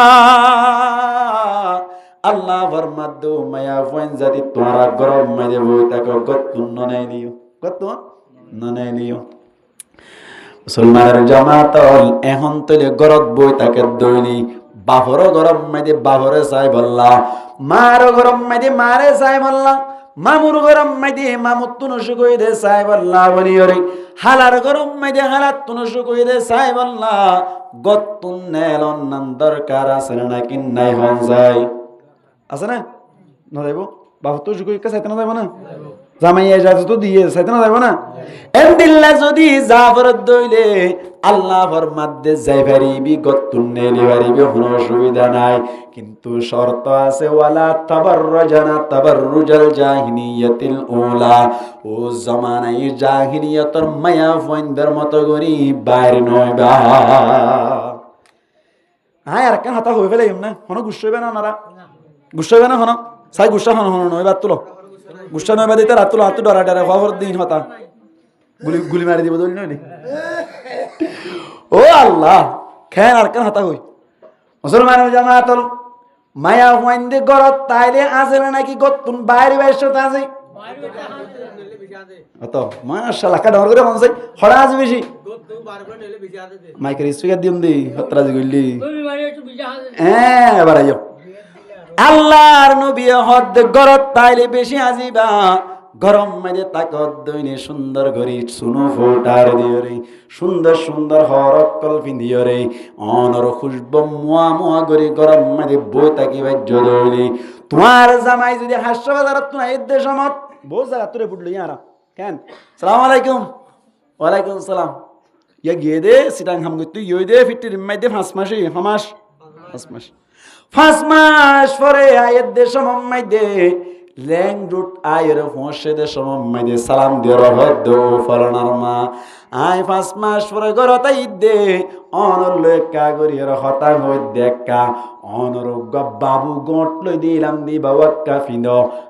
আল্লাহ ফরমাদ দো মায়া ফোন জাতি তোরা গরম মাঝে বই তাকে গত্তুন ননাই দিও গত্তুন ননাই দিও মুসলমানের জামাতল এখন তলে গরত বই তাকে দইলি বাফর গরম মাঝে বাফরে চাই বললা মার গরম মাঝে মারে চাই বললা মামুর গরম মাঝে মামুর তুনসু কই দে চাই বললা বলি ওরে হালার গরম মাঝে হালার তুনসু কই দে চাই বললা গত্তুন নেলন নাম দরকার আছে নাকি নাই হন যায় আছে না না যাইব বাবু তো জুকই কা সাইতে না যাইব না জামাইয়া যাতে তো দিয়ে সাইতে না যাইব না এন্দিল্লা যদি জাফরত দইলে আল্লাহ ফরমাত দে যাই পারিবি গত্তুন নেলি পারিবি কোনো অসুবিধা নাই কিন্তু শর্ত আছে ওয়ালা তাবাররাজানা তাবাররুজাল জাহিলিয়াতিল উলা ও জামানাই জাহিলিয়াতর মায়া ফইন্দার মতো করি বাইরে নয়বা হ্যাঁ আর কেন হাতা হয়ে ফেলাইম না কোনো গুচ্ছ হইবে না ওনারা গুচ্ছ হইবে না হন সাই গুচ্ছা হন হন নয় বাদ তুলো গুচ্ছা নয় বাদ দিতে রাত তুলো হাত ডরা ডরা খবর দিন হতা গুলি গুলি মারি দিব দলি নয় ও আল্লাহ খেন আর কেন হাতা হই মুসলমানের জামাতল মায়া হইন্দে গরত তাইলে আসলে নাকি গতুন বাইরে বাইশত আছে অত মাশাআল্লাহ কা ডর করে মনসাই হড়া আছে বেশি মাইকের স্পিকার দিম দি হতরাজ গইলি হ্যাঁ এবার আইও আল্লাহর নবী হদ গরত তাইলে বেশি আজিবা গরম মাঝে তাকত দইনে সুন্দর গরি সুনো ফোটার দিও রে সুন্দর সুন্দর হরকল পিন্দিও রে অনর খুশব মুয়া মুয়া গরি গরম মাঝে বই তাকি বাজ্য দইলি তোমার জামাই যদি হাসপাতালত তুই এদ্দে সমত বহু জায়গা তুরে ফুটলো ইয়ারা কেন সালাম আলাইকুম ওয়ালাইকুম সালাম ইয়া গিয়ে দে সিটাং হাম তুই ইয়ে দে ফিটটি রিমাই দে 5 মাসে হামাস 5 মাস 5 মাস পরে আয়ের দেশ মাম্মাই দে ল্যাং রুট আয়ের ফসে দে সমম্মাই দে সালাম দে রহদ ফলনার মা আয় 5 মাস পরে গরতাই দে অনর লেকা গরির হতা হই দেখা অনর বাবু গট লই দিলাম দি বাবাক্কা ফিন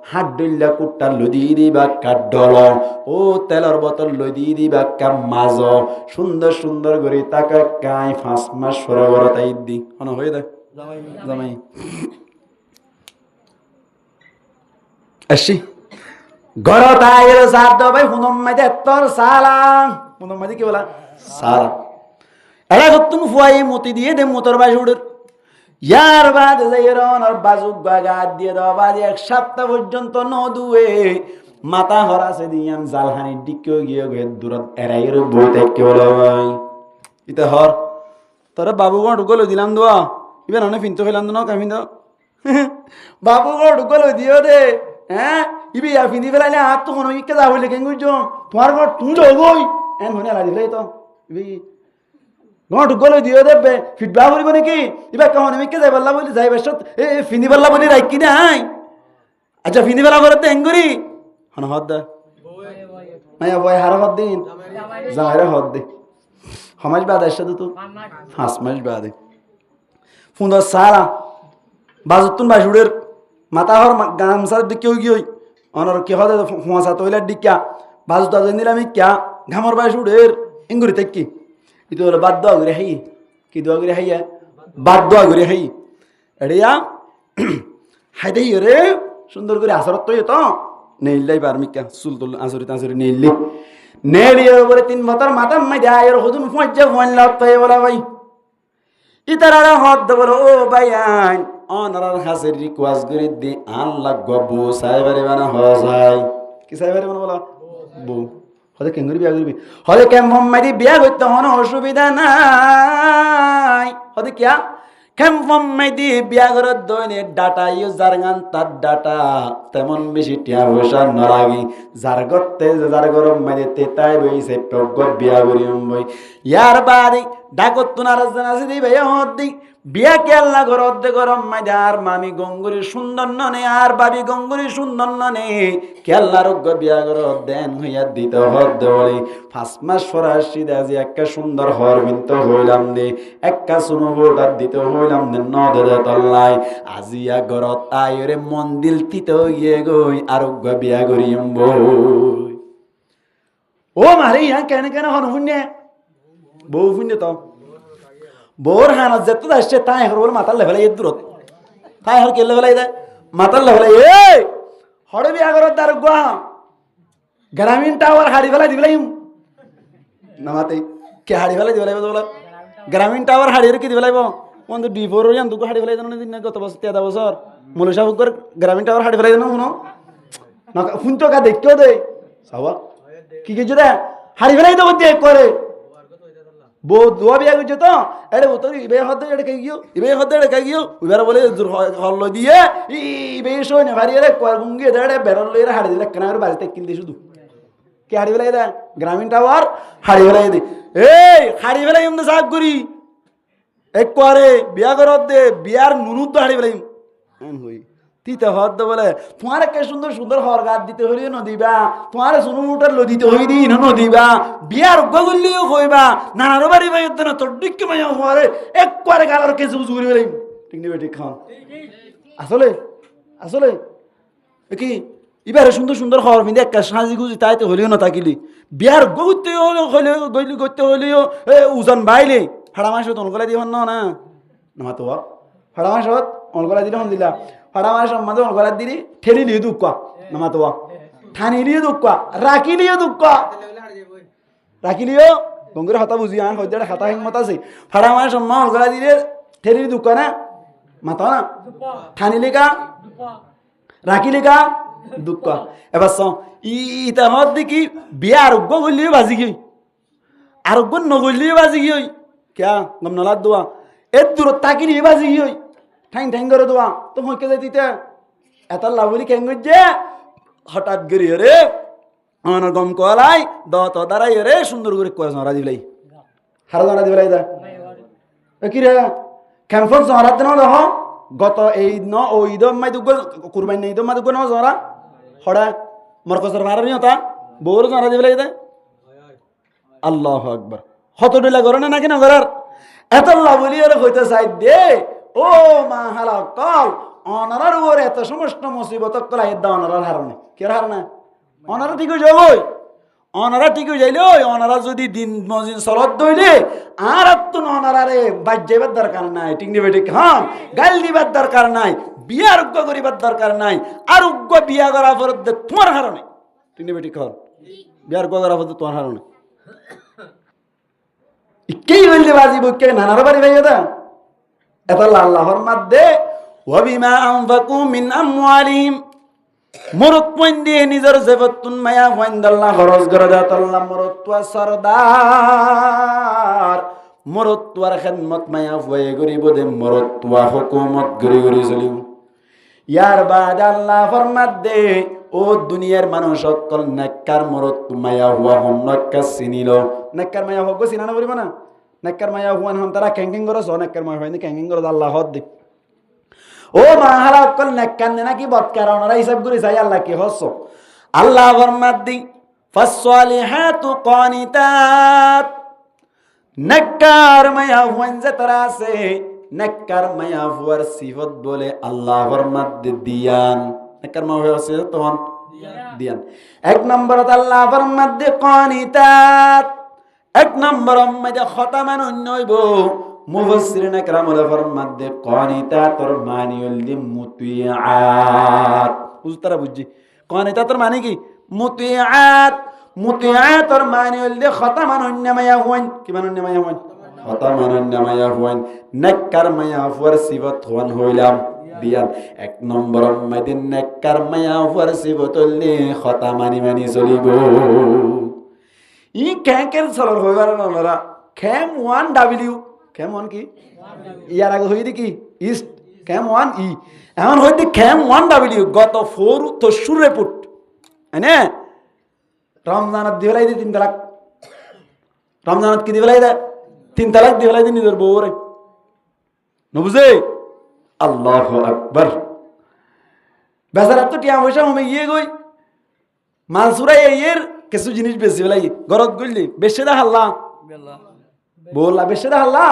হাত ডইলা কুট্টা লদি দিবা কাডল ও তেলর বোতল লদি দিবা কাম মাজ সুন্দর সুন্দর গরি তাকা কাই 5 মাস পরে গরতাই দি হন হই দে জামাই আসি গরত আয়ের সাদ ভাই হুনম মাঝে তোর সালাম হুনম মাঝে কি বলা সালাম এরা গতুন ফুয়াই মতি দিয়ে দে মোটর বাস উড়ে ইয়ার বাদ যাইরন আর বাজুক বাগা দিয়ে দাও বাদ এক সপ্তাহ পর্যন্ত নদুয়ে মাথা হরাসে দিয়াম জালহানি ডিকে গিয়ে গে দূরত এরাইর বইতে কি বলা ভাই ইতে হর তোরা বাবু গো ঢুকলো দিলাম দোয়া ইবেন অনেক ফিনতো ফেলাম না কামিন দাও বাবু গো ঢুকলো দিও দে হ্যাঁ ইবি আর ফিনি ফেলাইলে হাত তো কোনো ইকে যাবো লেগে গুজো তোমার ঘর তুমি লগই এন হনে আলা দিলে তো ইবি ঘর ঢুকলো দিও দেবে ফিডবা করিব নাকি ইবা কেমন ইকে যাই বললা বলি যাই বেশত এ ফিনি বললা বলি রাখি না হাই আচ্ছা ফিনি বেলা করে এঙ্গুরি হন হদ দে মায়া বয় হারা হদ দিন জামাইরা হদ দে সমাজ বাদ আসছে তো 5 মাস বাদে ফুন্দর সারা বাজুতুন বাসুড়ের মাথা হর গামসার দিকে গিয়ে অনর কি হদে ফোঁসা তৈলার দিকা বাজুতা দিলাম ক্যা ঘামর বাসুড়ের এঙ্গুরি থেকে itu olo bad doa gure hai ki doa gure hai bad doa gure hai area হাইতে রে সুন্দর করে আসরত তো নেইলাই পারমিকা সুলতুল আসরি তাসরি নেইলি নেড়িয়ে উপরে 3 বছর মাথা মাই দেয় হুদুন ফজে ফোন লাগতে বলা ভাই ইতারারা হদ বলো ও ভাইয়ান অনারার হাসের রিকোয়েস্ট করে দি আল্লাহ গবু সাইবারে বানা হজাই কি সাইবারে বানা বলা বউ হলে কেঙ্গুরি বিয়া করবি হলে কে মোহাম্মদি বিয়া করতে হন অসুবিধা নাই হলে কিয়া কেম মোহাম্মদি বিয়া করত দইনে ডাটা ইউজার গান তার ডাটা তেমন বেশি টিয়া পয়সা নলাগি যার গতে যার গরম মাইদে তেতাই বইছে পগ বিয়া করিম বই ইয়ার বাদি ডাকত তুনার জানাসি দি ভাই হদ্দি বিয়া কে আল্লাহ ঘরত দে গরম মাইদে আর মামি গঙ্গুরি সুন্দর ননে আর বাবি গঙ্গুরি সুন্দর ননে কে আল্লাহ রোগ্য বিয়া ঘরত দেন হইয়া দিতে হদ্দে বলি 5 মাস ফরাসি দাজি একটা সুন্দর হর বিন্ত হইলাম দে একটা সুনো ভোটার দিতে হইলাম দে নদে তল্লাই আজিয়া ঘরত আয়রে মন্দিল তিতে গিয়ে গই আরোগ্য বিয়া করিম বই ও মারে ইয়া কেন কেন হন হুন্নে বউ হুন্নে তো বোর হানা যেত আসছে তাই হর বলে মাতাল লেভেলে দূরত তাই হর কে লেভেলে দে মাতাল লেভেলে এ হড়ে বিয়া করত দার গো গ্রামীণ টাওয়ার হাড়ি ফেলাই দিবলাই নামাতে কে হাড়ি ফেলাই দিবলাই বলে গ্রামীণ টাওয়ার হাড়ি কি দিবলাই বন্ধু ডিফোর ইয়ান দুটো হাড়ি ফেলাই দেন দিন গত বছর 13 বছর মুলসা হুকর গ্রামীণ টাওয়ার হাড়ি ফেলাই দেন শুনো না শুনতো কা দেখো দে সাবা কি কিছু দে হাড়ি ফেলাই দেব দে করে বউ দোয়া বিয়া করছে তো এড়ে ও তো ইবে হদে এড়ে কে গিयो ইবে হদে এড়ে কে গিयो উইবার বলে হল দিয়ে ইবে শোয় না ভারি এড়ে গুঙ্গে দেড়ে বেরল লইরা হাড়ি দিলে কেনার বাড়িতে কিল দি শুধু কে হাড়ি ফেলাই দে গ্রামীণ টাওয়ার হাড়ি ফেলাই দে এই হাড়ি ফেলাই এমন সাব করি এক করে বিয়া করত দে বিয়ার নুনু তো হাড়ি ফেলাই এন হই তিতে হদ বলে তোমার কে সুন্দর সুন্দর হরগাত দিতে হইলে নদিবা তোমার সুনু মুটার লো দিতে হই দিন নদিবা বিয়ার গগলিও কইবা নানার বাড়ি ভাই না তোর ডিক্কি মাইয়া হরে এক করে গালার কে জুজু করে বলে ঠিক নেবে ঠিক খান আসলে আসলে কি এবারে সুন্দর সুন্দর হর মিন্দে এক সাজি গুজি তাইতে হইলেও না তাকিলি বিয়ার গগুতে হইলে গইলি গইতে হইলেও ওজন বাইলে ফাড়া মাস তো অনগলা দিহন না না তো ফাড়া মাস অনগলা দিলে হন দিলা ফাড়া মাস আমাদের অনগলা দিলি ঠেলি লিয়ে দুঃখ নামা তো ঠানি লিয়ে দুঃখ রাখি লিয়ে দুঃখ রাখি লিও গঙ্গুর হতা বুঝি আন হইতে খাতা হিংমত আছে ফাড়া মাস আম্মা অনগলা দিলে ঠেলি দুঃখ না মাতা না ঠানি লিকা রাখি লিকা দুঃখ এবার ইটা হত দেখি বিয়া আরোগ্য করলেও বাজি গই আরোগ্য নগরলেও বাজি গই ক্যা গম নলার দোয়া এর দূরত তাকিলি বাজি গই ঠাং ঠাং করে দোয়া তো হইকে যাই দিতে এত লাভলি কেন যে হঠাৎ গরি রে আমার গম কলাই দত দাঁড়াই রে সুন্দর করে কয় জরা দিলাই হারা জরা দিলাই দা কি রে ক্যাম্পন জরা দেন দেহ গত এই ন ও ঈদম মাই দুগ কুরবানি নাই ঈদম মাই দুগ ন জরা হড়া মরকসর ভারনি হতা বউর জরা দিলাই দা আল্লাহু আকবার হত দিলা গরনে নাকি না গরার এত লাভলি রে কইতে চাই দে ও মা হালা কল অনারার ওরে এত সমস্ত মুসিবত করা এদা অনারার হারনে কে হারনা অনারা ঠিক হয়ে যাবই অনারা ঠিক হয়ে যাইলে ওই অনারা যদি দিন মজিন সলত দইলে আর তো অনারারে বাজ যাইবার দরকার নাই ঠিক নিবে ঠিক হ্যাঁ গাল দিবার দরকার নাই বিয়ার উগ্গ করিবার দরকার নাই আর উগ্গ বিয়া করা ফরত দে তোমার হারনে ঠিক নিবে ঠিক হল বিয়ার উগ্গ করা ফরত তোমার হারনে ইকেই বলতে বাজিব কে নানার বাড়ি ভাই দা এত আল্লাহর মধ্যে ওয়াবিমা আনফাকু মিন আমওয়ালিহিম মরত পইন দিয়ে নিজের জেবতুন মায়া ফাইন্দাল্লাহ খরচ করে দাত আল্লাহ মরতুয়া সরদার মরতুয়ার খেদমত মায়া হয়ে গরিব দে মরতুয়া হুকুমত গরি গরি চলিব ইয়ার বাদ আল্লাহ ফরমাত দে ও দুনিয়ার মানুষ সকল নেককার মরত মায়া হুয়া হন নেককার চিনিল নেককার মায়া হক চিনানো করিব না নেককার মায়া হুয়ান হন তারা ক্যাঙ্কিং করছ নেককার মায়া হয়নি ক্যাঙ্কিং করছ আল্লাহ হদ দে ও মা হালা কল নেককান নাকি বদকার ওনারা হিসাব করে চাই আল্লাহ কি হস আল্লাহ ফরমাদ্দি ফাসসালিহাতু কানিতাত নেককার মায়া হুয়ান যে তারা আছে নেককার মায়া হুয়ার সিফত বলে আল্লাহ ফরমাদ্দি দিয়ান নেককার মা হুয়া আছে তখন দিয়ান এক নম্বরত আল্লাহ ফরমাদ্দি কানিতাত এক নম্বর মধ্যে খতামান অন্যইব মুফাসসিরিন একরাম ওলা ফরমাদ্দি কানিতাতর মানি হলদি মুতিআত বুঝতারা বুঝছি কানিতাতর মানে কি মুতিআত মুতিআতর মানে হলদি খতামান অন্য মায়া হুয়ান কি মানে অন্য মায়া হুয়ান খতামান অন্য মায়া হুয়ান নেককার মায়া হুয়ার সিফত হুয়ান হইলাম দিয়ান এক নম্বর মধ্যে নেককার মায়া হুয়ার সিফত হলদি খতামানি মানি চলিব ই ক্যাঙ্কের চলর হইবার নরা খেম 1W খেম 1 কি ইয়ার আগে হইদি কি ইস্ট খেম 1 ই এখন হইদি খেম 1W গত 4 তসুর রিপোর্ট এনে রমজানত দিবেলাই দি 3 তালাক রমজানত কি দিবেলাই দে 3 তালাক দিবেলাই দি নিজের বউরে নবুঝে আল্লাহু আকবার বেচারা তো টিয়া পয়সা আমি ইয়ে গই মালসুরাই এর কিছু জিনিস বেশি বেলাই গরত গইলি বেশি দা হাল্লা বললা বেশি দা হাল্লা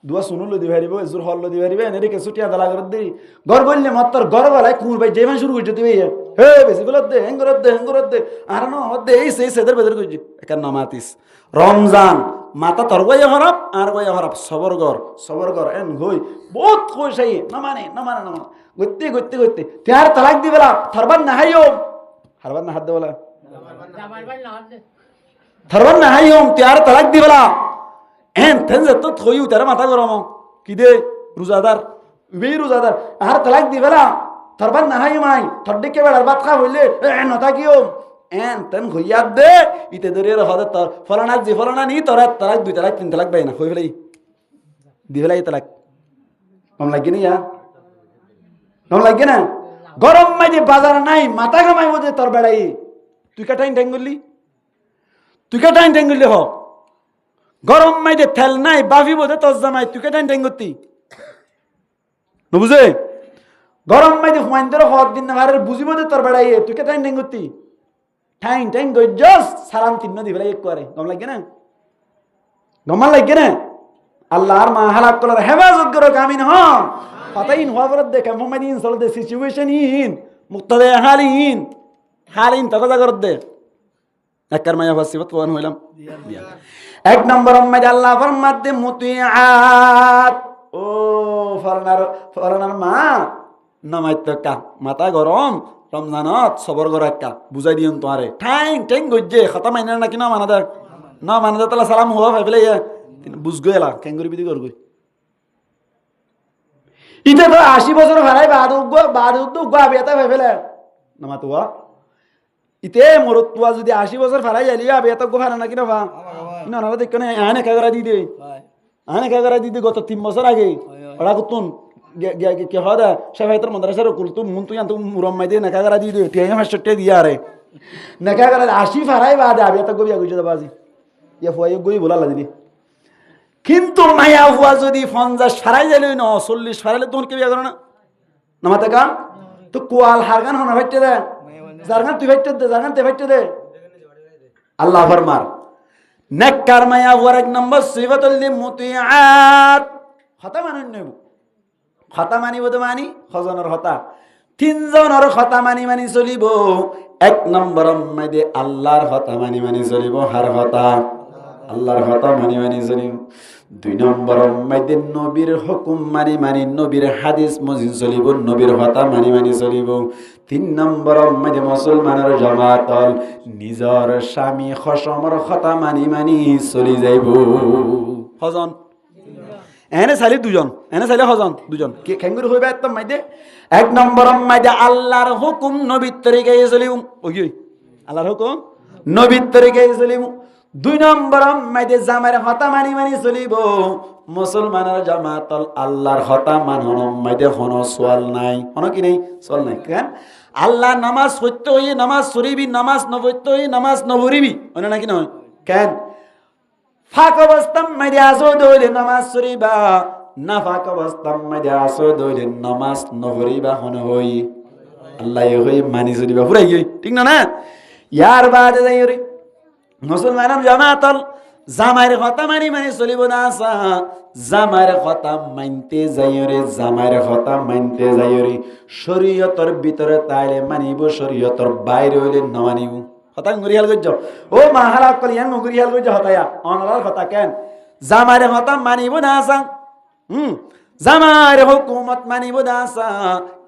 দুয়া শুনুল দি ভারিব এজুর হল দি ভারিবে এনে কিছু টিয়া দালা গরত দি গর গইলে মাত্র গর বেলায় কুর ভাই যেমান শুরু করতে দিবে হে বেশি গলত দে হেঙ্গরত দে আর ন হদে এই সেই সেদের বেদের কইজি একার নামাতিস রমজান মাতা তর গয় হরপ আর গয় হরপ সবর গর এন হই বহুত কইসাই না মানে গত্তে তার তালাক দিবেলা থরবান না হাইও হারবান না হাত দেবলা থরবান না হাইও তার তালাক দিবেলা এন তেনজে তো থইউ তার মাথা গরম কি দে রোজাদার উবেই রোজাদার আর তালাক দিবেলা থরবান না হাই মাই থড্ডে কে বেড়ার ভাত খা হইলে এন নতা কিও এন তেন হইয়াত দে ইতে দরিয়ার হদে তোর ফলানা জি ফলানা নি তোর তালাক 2 তালাক 3 তালাক বাই না হই ফেলাই দিবেলাই তালাক কম লাগে না ইয়া কম লাগে না গরম মাঝে বাজার নাই মাথা ঘামাই বোধে তোর বেড়াই তুই কা টাইম করলি হ গরম মাঝে তেল নাই বাফি বোধে তোর জামাই তুই কা টাইম করতি বুঝে গরম মাঝে হুয়াইন তোর হক দিন না ভারের বুঝি বোধে তোর বেড়াই তুই কা টাইম করতি টাইম গজ্জস সালাম তিন্ন দি ফেলাই এক করে গম লাগে না গমান লাগে না আল্লাহর মা হালাক করার হেফাজত করো কামিন হন পাতাইন হওয়া পর দেখে মোহাম্মদিন সাল্লাল্লাহু আলাইহি সিচুয়েশন ইন মুক্তাদে হালিন তকজা করত দে একবার মায়া ফাসিবত কোন হইলাম এক নম্বর মধ্যে আল্লাহ ফরমাত দে মুতিআত ও ফরনার মা নামাইত কা মাথা গরম রমজানত সবর গর কা বুঝাই দিন তোমারে টাইম গজ্জে খতা মাইনা নাকি না মানা দে তালা সালাম হওয়া ভাইলে বুঝ গেলা কেঙ্গুরি বিধি কর গই ইতে তো 80 বছর ভাড়াই বাদ বিয়াতা ভাই ফেলে নামা তোয়া ইতে মরত তোয়া যদি 80 বছর ভাড়াই যাইলি বিয়াতা গো ভাড়া নাকি না ভা না না দেখ কেন আনে কাগরা দি দে গত 3 বছর আগে ওরা কুতুন কে হদা শাফাইতর মাদ্রাসার কুলতুম মুনতু ইয়ান্তু মুরাম্মাই দে নাকাগরা দি দে টিয়া মাস্টারটে দিয়া রে নাকাগরা 80 ভাড়াই বাদ বিয়াতা গো বিয়া গইছে বাজি ইয়া ফুয়াই গই বলা লাগি কিন্তু মায়া হুয়া যদি 50 ফারাই যাইলে না 40 ফারাইলে তোর কে বিয়া করে না নামাতে কা তো কোয়াল হারগান হনা ভাইতে দে জারগান তুই ভাইতে দে জারগান তে ভাইতে দে আল্লাহ ফরমার নেককার মায়া হুয়ার এক নম্বর সিফাতুল মুতিআত খতা মানেন খতা মানিব তো মানি খজনের হতা তিনজনের হতা মানি চলিব এক নম্বর মধ্যে আল্লাহর হতা মানি চলিব হার হতা আল্লাহর হতা মানি চলিব 2 নম্বর মধ্যে নবীর হুকুম মানি নবীর হাদিস মজি চলিব নবীর হতা মানি চলিব 3 নম্বর মধ্যে মুসলমানের জামাতল নিজর স্বামী খসমর হতা মানি চলি যাইব হজন এনে চাইলে 2 জন এনে চাইলে হজন 2 জন কি খেঙ্গুরি হইবা একদম মধ্যে 1 নম্বর মধ্যে আল্লাহর হুকুম নবীর তরিকায় চলিব ওই আল্লাহর হুকুম নবীর তরিকায় চলিব 2 নম্বর মধ্যে জামার হতা মানি চলিব মুসলমানের জামাতল আল্লাহর হতা মানন মধ্যে হন সোয়াল নাই হন কি নেই সোয়াল নাই কেন আল্লাহ নামাজ সত্য হই নামাজ সরিবি নামাজ নবত্য হই নামাজ নবরিবি ওনা নাকি নয় কেন ফাঁক অবস্থা মেরে আসো দৌলে নামাজ শরীবা নাফাক অবস্থার মধ্যে আসো দইলে নামাজ নভরিবা হন হই আল্লাহ হই মানি চলিবা ফুরাই গই ঠিক না না ইয়ার বাদে যাই রে মুসলমান জামাতল জামাইর কথা মানি মানি চলিব না আসা জামাইর কথা মানতে যাই রে জামাইর কথা মানতে যাই রে শরীয়তর ভিতরে তাইলে মানিব শরীয়তর বাইরে হইলে না মানিব কথা গুরিয়াল গজ্জ ও মা হালাক কলিয়ান গুরিয়াল গজ্জ হতায়া অনলার কথা কেন জামাইর কথা মানিব না আসা জামাইর হুকুমত মানিব না আসা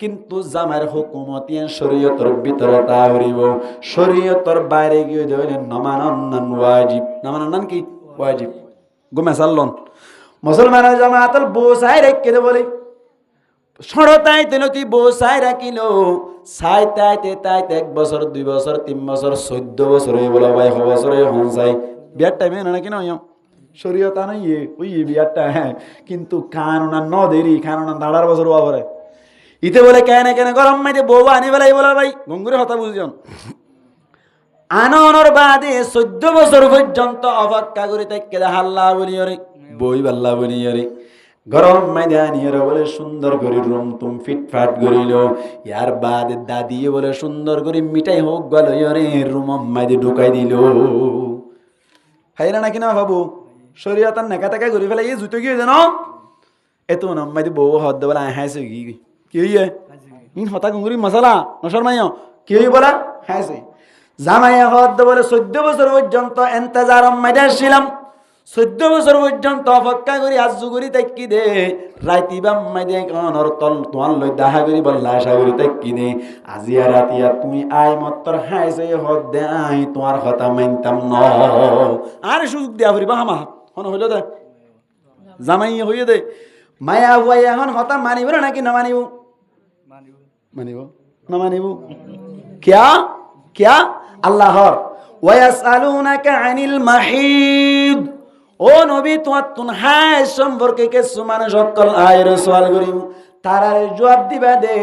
কিন্তু জামাইর হুকুমত ইয়ান শরীয়তর ভিতরে তা হইব শরীয়তর বাইরে গিয়ে হইলে নমানন ওয়াজিব নমানন কি ওয়াজিব গুমে সাল্লন মুসলমান জামাতল বসাই রেখে দে বলে সড়তাইতে নতি বসাই রাখিল সাইতাইতে তাইতে 1 বছর 2 বছর 3 বছর 14 বছর হয়ে বলা ভাই বছরে হন যাই বিয়ার টাইমে না কি নয় শরীয়তা নাই ওই বিয়ারটা হ্যাঁ কিন্তু কানুনা ন দেরি কানুনা দাঁড়ার বছর ওয়ারে ইতে বলে কেন কেন গরম মাইতে বউ আনি বেলাই বলা ভাই গঙ্গুরে হতা বুঝজন আনর বাদে 14 বছর পর্যন্ত অপেক্ষা করে তাকে হাল্লা বলি রে বই বাল্লা বলি রে গরম মাইতে আনিয়ে বলে সুন্দর করে রুম তুম ফিটফাট করিল ইয়ার বাদে দাদি বলে সুন্দর করে মিঠাই হোক গেল রে রুম মাইতে ঢুকাই দিল খাইলা নাকি না বাবু শরীয়তার নেকা টাকা ঘুরে ফেলে এই জুতো গিয়ে জানো এত নাম্মাইতে বউ হদ বলে হাসে কি হইয়ে ইন হতা গুঙ্গুরি মশলা নসর মাইও কি হই বলা হাসে জামাইয়া হদ বলে 14 বছর পর্যন্ত ইন্তজার মাইতে ছিলাম 14 বছর পর্যন্ত অপেক্ষা করি আজু করি তাকি দে রাইতিবাম মাইতে অনর তল তোয়ান লই দাহা করি বললা আশা করি তাকি দে আজিয়া রাতিয়া তুই আই মত্তর হাইছে হদ দে আই তোমার কথা মানতাম ন আর সুযোগ দিয়া ফুরিবা হামা হন হইল দে জামাই হইয়ে দে মায়া হুয়াই এখন হতা মানিব নাকি না মানিব মানিব না মানিব কিয়া কিয়া আল্লাহর ওয়ায়াসআলুনাকা আনিল মাহিদ ও নবী তোমার তুন হাই সম্পর্কে কিছু মানুষ সকল আয়ের সওয়াল করিম তারারে জবাব দিবা দে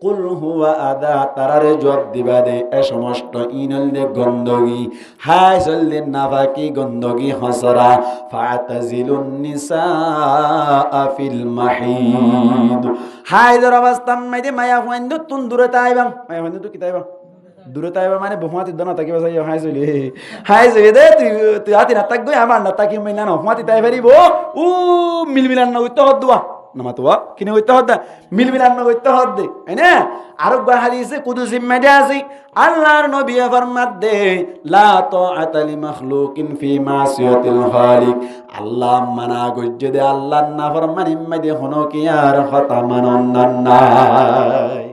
কুল হুয়া আদা তারারে জবাব দিবা দে এ সমস্ত ইনল দে গন্দগি হাই জলদি নাফাকি গন্দগি হসরা ফাতাজিলুন নিসা ফিল মাহিদ হাই দর অবস্থান মাইদে মায়া হুয়াইন্দু তুন দূরে তাইবাম মায়া হুয়াইন্দু তো কি তাইবাম দূরে তাইবা মানে বহুমাতি দনা তাকি বাসাই হাই চলি দে তুই হাতি না তাক গই আমার না তাকি মাইনা না হুমাতি তাই ফেরিব ও মিলমিলান না হইতে হদ দুয়া নামাতোয়া কিনে হইতে হদ মিলমিলান না হইতে হদ দে এনে আর হাদিসে কুদুসি মধ্যে আছে আল্লাহর নবী ফরমাত দে লা তাআতা লি মাখলুকিন ফি মাসিয়াতিল খালিক আল্লাহ মানা গজ্জে দে আল্লাহর নাফরমানি মধ্যে হনো কি আর হতা মানন নাই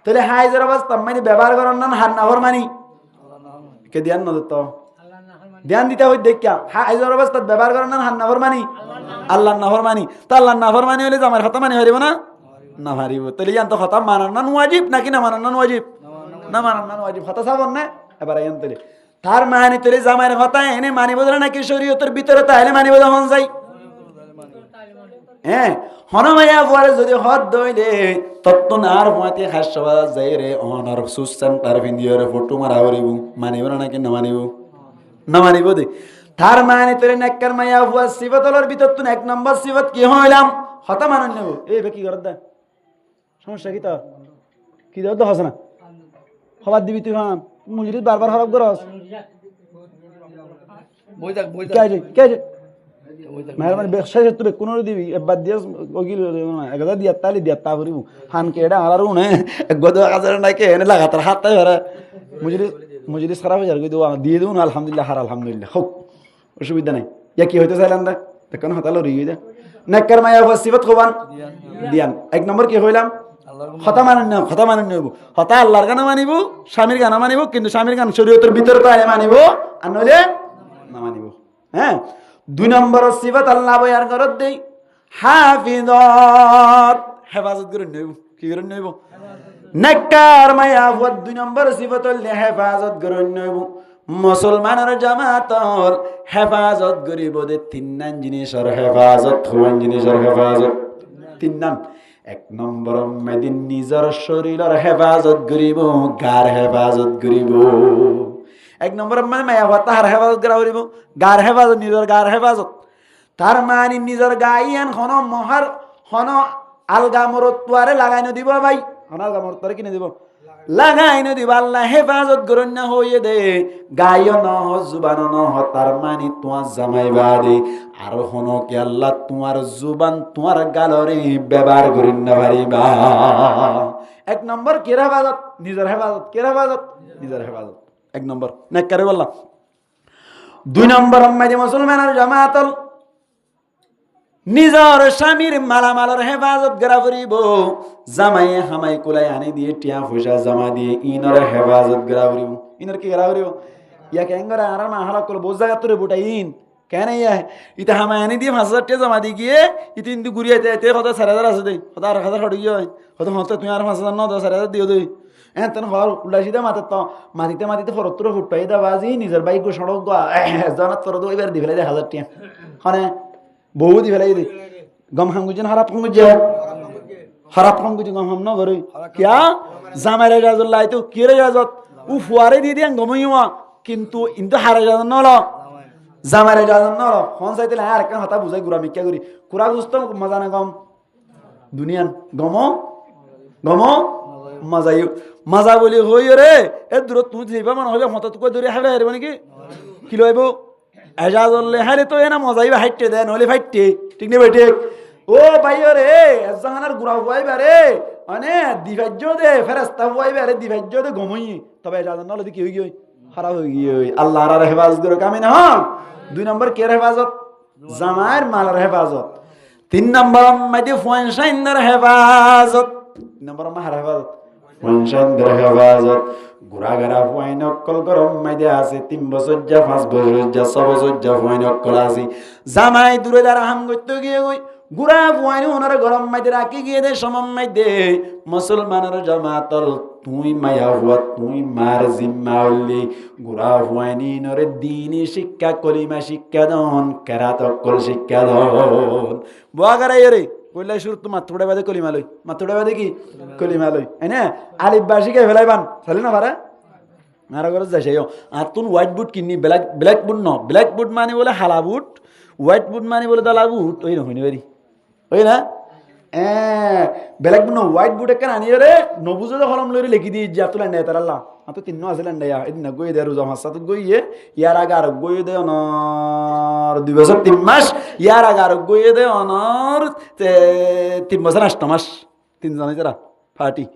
তাহলে হাইজের অবস্থা মানে ব্যবহার করার না হার নাফর মানি কে ধ্যান না দিত ধ্যান দিতে হই দেখিয়া হাইজের অবস্থা ব্যবহার করার না হার নাফর মানি আল্লাহ নাফর মানি তো আল্লাহ নাফর মানি হলে আমার কথা মানি হারিব না না হারিব তাহলে ইয়ান তো কথা মানার না ওয়াজিব নাকি না মানার না ওয়াজিব না মানার না ওয়াজিব কথা সাবন না এবার ইয়ান তাহলে তার মানে তোরে জামাইর কথা এনে মানিব না নাকি শরীয়তের ভিতরে তাহলে মানিব যখন যাই হ্যাঁ হনমাইয়া পরে যদি হদ দইলে তত্তন আর মাতি হাসবা যাই রে অনার সুসেন্টার ভিডিওর ফটো মারা হরিব মানিব না নাকি না মানিব না মানিব দে তার মানে তোরে নেককার মাইয়া হুয়া সিফাতলর ভিতর তুই 1 নম্বর সিফাত কি হইলাম হতা মানন নেব এই বে কি করদ দা সমস্যা কি দাও তো হস না খবর দিবি তুই হাম মুজরিদ বারবার খারাপ করস কে মেহরবানি বেখশাই তুই কোন দিবি বাদ দিয়াস ওগিল না একদা দিয়া তালি দিয়া তা করিব হান কেডা আলারু না একগদ আজার না কে এনে লাগাতার হাত তাই হরা মুজরিদ খারাপ হয়ে যাবে দিয়ে দেব না আলহামদুলিল্লাহ হার আলহামদুলিল্লাহ হোক অসুবিধা নাই ইয়া কি হইতে চাইলাম না দেখুন হতালো রিয়ে দে নেককার মায়া সিফাত খবান দিয়ান 1 নম্বর কি হইলাম কথা মানেন নেব কথা আল্লাহর গানা মানিব স্বামীর গানা মানিব কিন্তু স্বামীর গান শরীয়তের ভিতরে তো মানিব আর নইলে না মানিব হ্যাঁ 2 নম্বর সিফাত আল্লাহ বয়ার করত দেই হাফিজত হেফাজত করে নেব কি করে নেব নেককার মায়া 2 নম্বর সিফাত হইলে হেফাজত করে নেব মুসলমানের জামাতর হেফাজত করিব দে 3 নাম জিনিসের হেফাজত 3 জিনিসের হেফাজত 3 নাম 1 নম্বর মেদিন নিজের শরীরের হেফাজত করিব গার হেফাজত করিব 1 নম্বর মানে মায়া তাহার হেফাজত করা করিব গার হেফাজত নিজের গার হেফাজত তার মানে নিজের গাইয়ান হন মহার হন আলগা মরত তোয়ারে লাগাই দিব ভাই, হন আলগা মরত তোয়ারে কিনে দিব, লাগাই দিব। আল্লাহ হেফাজত করুন না হইয়ে দে, গাইও নহ জুবানো নহ, তার মানে তোমার জামাই বাদে আর হন কি আল্লাহ তোমার জুবান তোমার গালরে ব্যবহার করেন না পারিবা। এক নম্বর কের হেফাজত, নিজের হেফাজত, কের হেফাজত, নিজের হেফাজত এক নম্বর নেককারে বললাম। 2 নম্বর মুসলমানের জামাতল নিজর স্বামীর মালামালের হেফাজত করা করিব, জামাই হামাই কোলাই আনি দিয়ে টিয়া পয়সা জমা দিয়ে ইনর হেফাজত করা করিব। ইনর কি করা করিব? ইয়া কেন করে আর মা হালা করব বোঝা তোরে বুটাই ইন কেন ইয়া ইতা হামাই আনি দিয়ে 5,000 টাকা জমা দিয়ে গিয়ে ইতি ইন্দু ঘুরিয়ে তে কত 4,000 আছে দে, কত 8,000 হড়ি হয়, কত হতে তুই আর 5,000 ন 10,000 দিও দে। হ্যাঁ তেন হর উল্লাসিতে মাতে তো মাটিতে মাটিতে ফরত্তর ফুটপাই দা বাজি নিজের বাইক সড়ক জানাত ফরদ এবার দি ফেলাই দে 1,000 টাকা হনে বহু দি ফেলাই দে গম হাঙ্গুজন হারাপ হাঙ্গুজে হারাপ হাঙ্গুজি গম হাম ন ঘরে কিয়া জামাই রাজুল লাই তো কি রে রাজত উ ফুয়ারে দি দিয়াং গমইয়া কিন্তু ইনতো হারা যান নল জামাই রাজুল নল হন চাইতে আর একটা হতা বুঝাই গুরা মিক্কা করি কুরা গুস্ত মজা না গম দুনিয়ান গম গম মজাই মজা বলি হই রে এ দূর তুই যাইবা মান হবে হতা তো কই ধরে হারে হারে মানে কি লইব এজাজলে হারে তো এনা মজাই হাইটে দেন হলে ফাইটে ঠিক নেই ঠিক। ও ভাইও রে এজাহানার গুড়া হওয়াইবা রে মানে দিভাজ্য দে ফেরেস্তা হওয়াইবা রে দিভাজ্য দে গমই তবে এজাহান নলে কি হই গই খারাপ হই গই আল্লাহর আর হেফাজত করে কামে না। 2 নম্বর কে হেফাজত? জামাইর মালের হেফাজত। 3 নম্বর মাইতে ফয়সাইন্দার হেফাজত। 3 নম্বর মাহার হেফাজত ফয়সাইন্দার হেফাজত। গুড়াগাড়া ফুয়াইন অক্কল গরম মাইদে আছে 3 বছর যা 5 বছর যা 6 বছর যা ফুয়াইন অক্কল আছে জামাই দূরে দ্বারা হাম করতে গিয়ে গই গুড়া ফুয়াইন ওনার গরম মাইদে রাখি গিয়ে দে সমম মাইদে মুসলমানের জামাতল তুই মায়া হুয়া তুই মার জিম্মা হইলি গুড়া ফুয়াইনি নরে দিনী শিক্ষা কলিমা শিক্ষা দন কেরাত অক্কল শিক্ষা দন বুয়াগাড়াই রে কইলাই শুরু তো মাথুড়া বাদে কলিমা লই মাথুড়া বাদে কি কলিমা লই এনে আলিফ বা শিখাই ফেলাইবান চলে না পারে মারা ঘরে যাই আর তুন হোয়াইট বুট কিনি ব্ল্যাক বুট ন ব্ল্যাক বুট মানে বলে হালা বুট হোয়াইট বুট মানে বলে দালা বুট ওই না হইনি বাড়ি ওই না ব্ল্যাক বুট ন হোয়াইট বুট একটা আনিয়ে রে নবুজো হলম লই লিখি দিয়ে যা তুলা নেই তার আল্লাহ তো 3 আছে লেন্ডা এদিন গই দে রোজা মাস তো গইয়ে ইয়ার আগে আর গই দে অনর 2 বছর 3 মাস ইয়ার আগে আর গই দে অনর 3 বছর 8 মাস 3 জন যারা পার্টি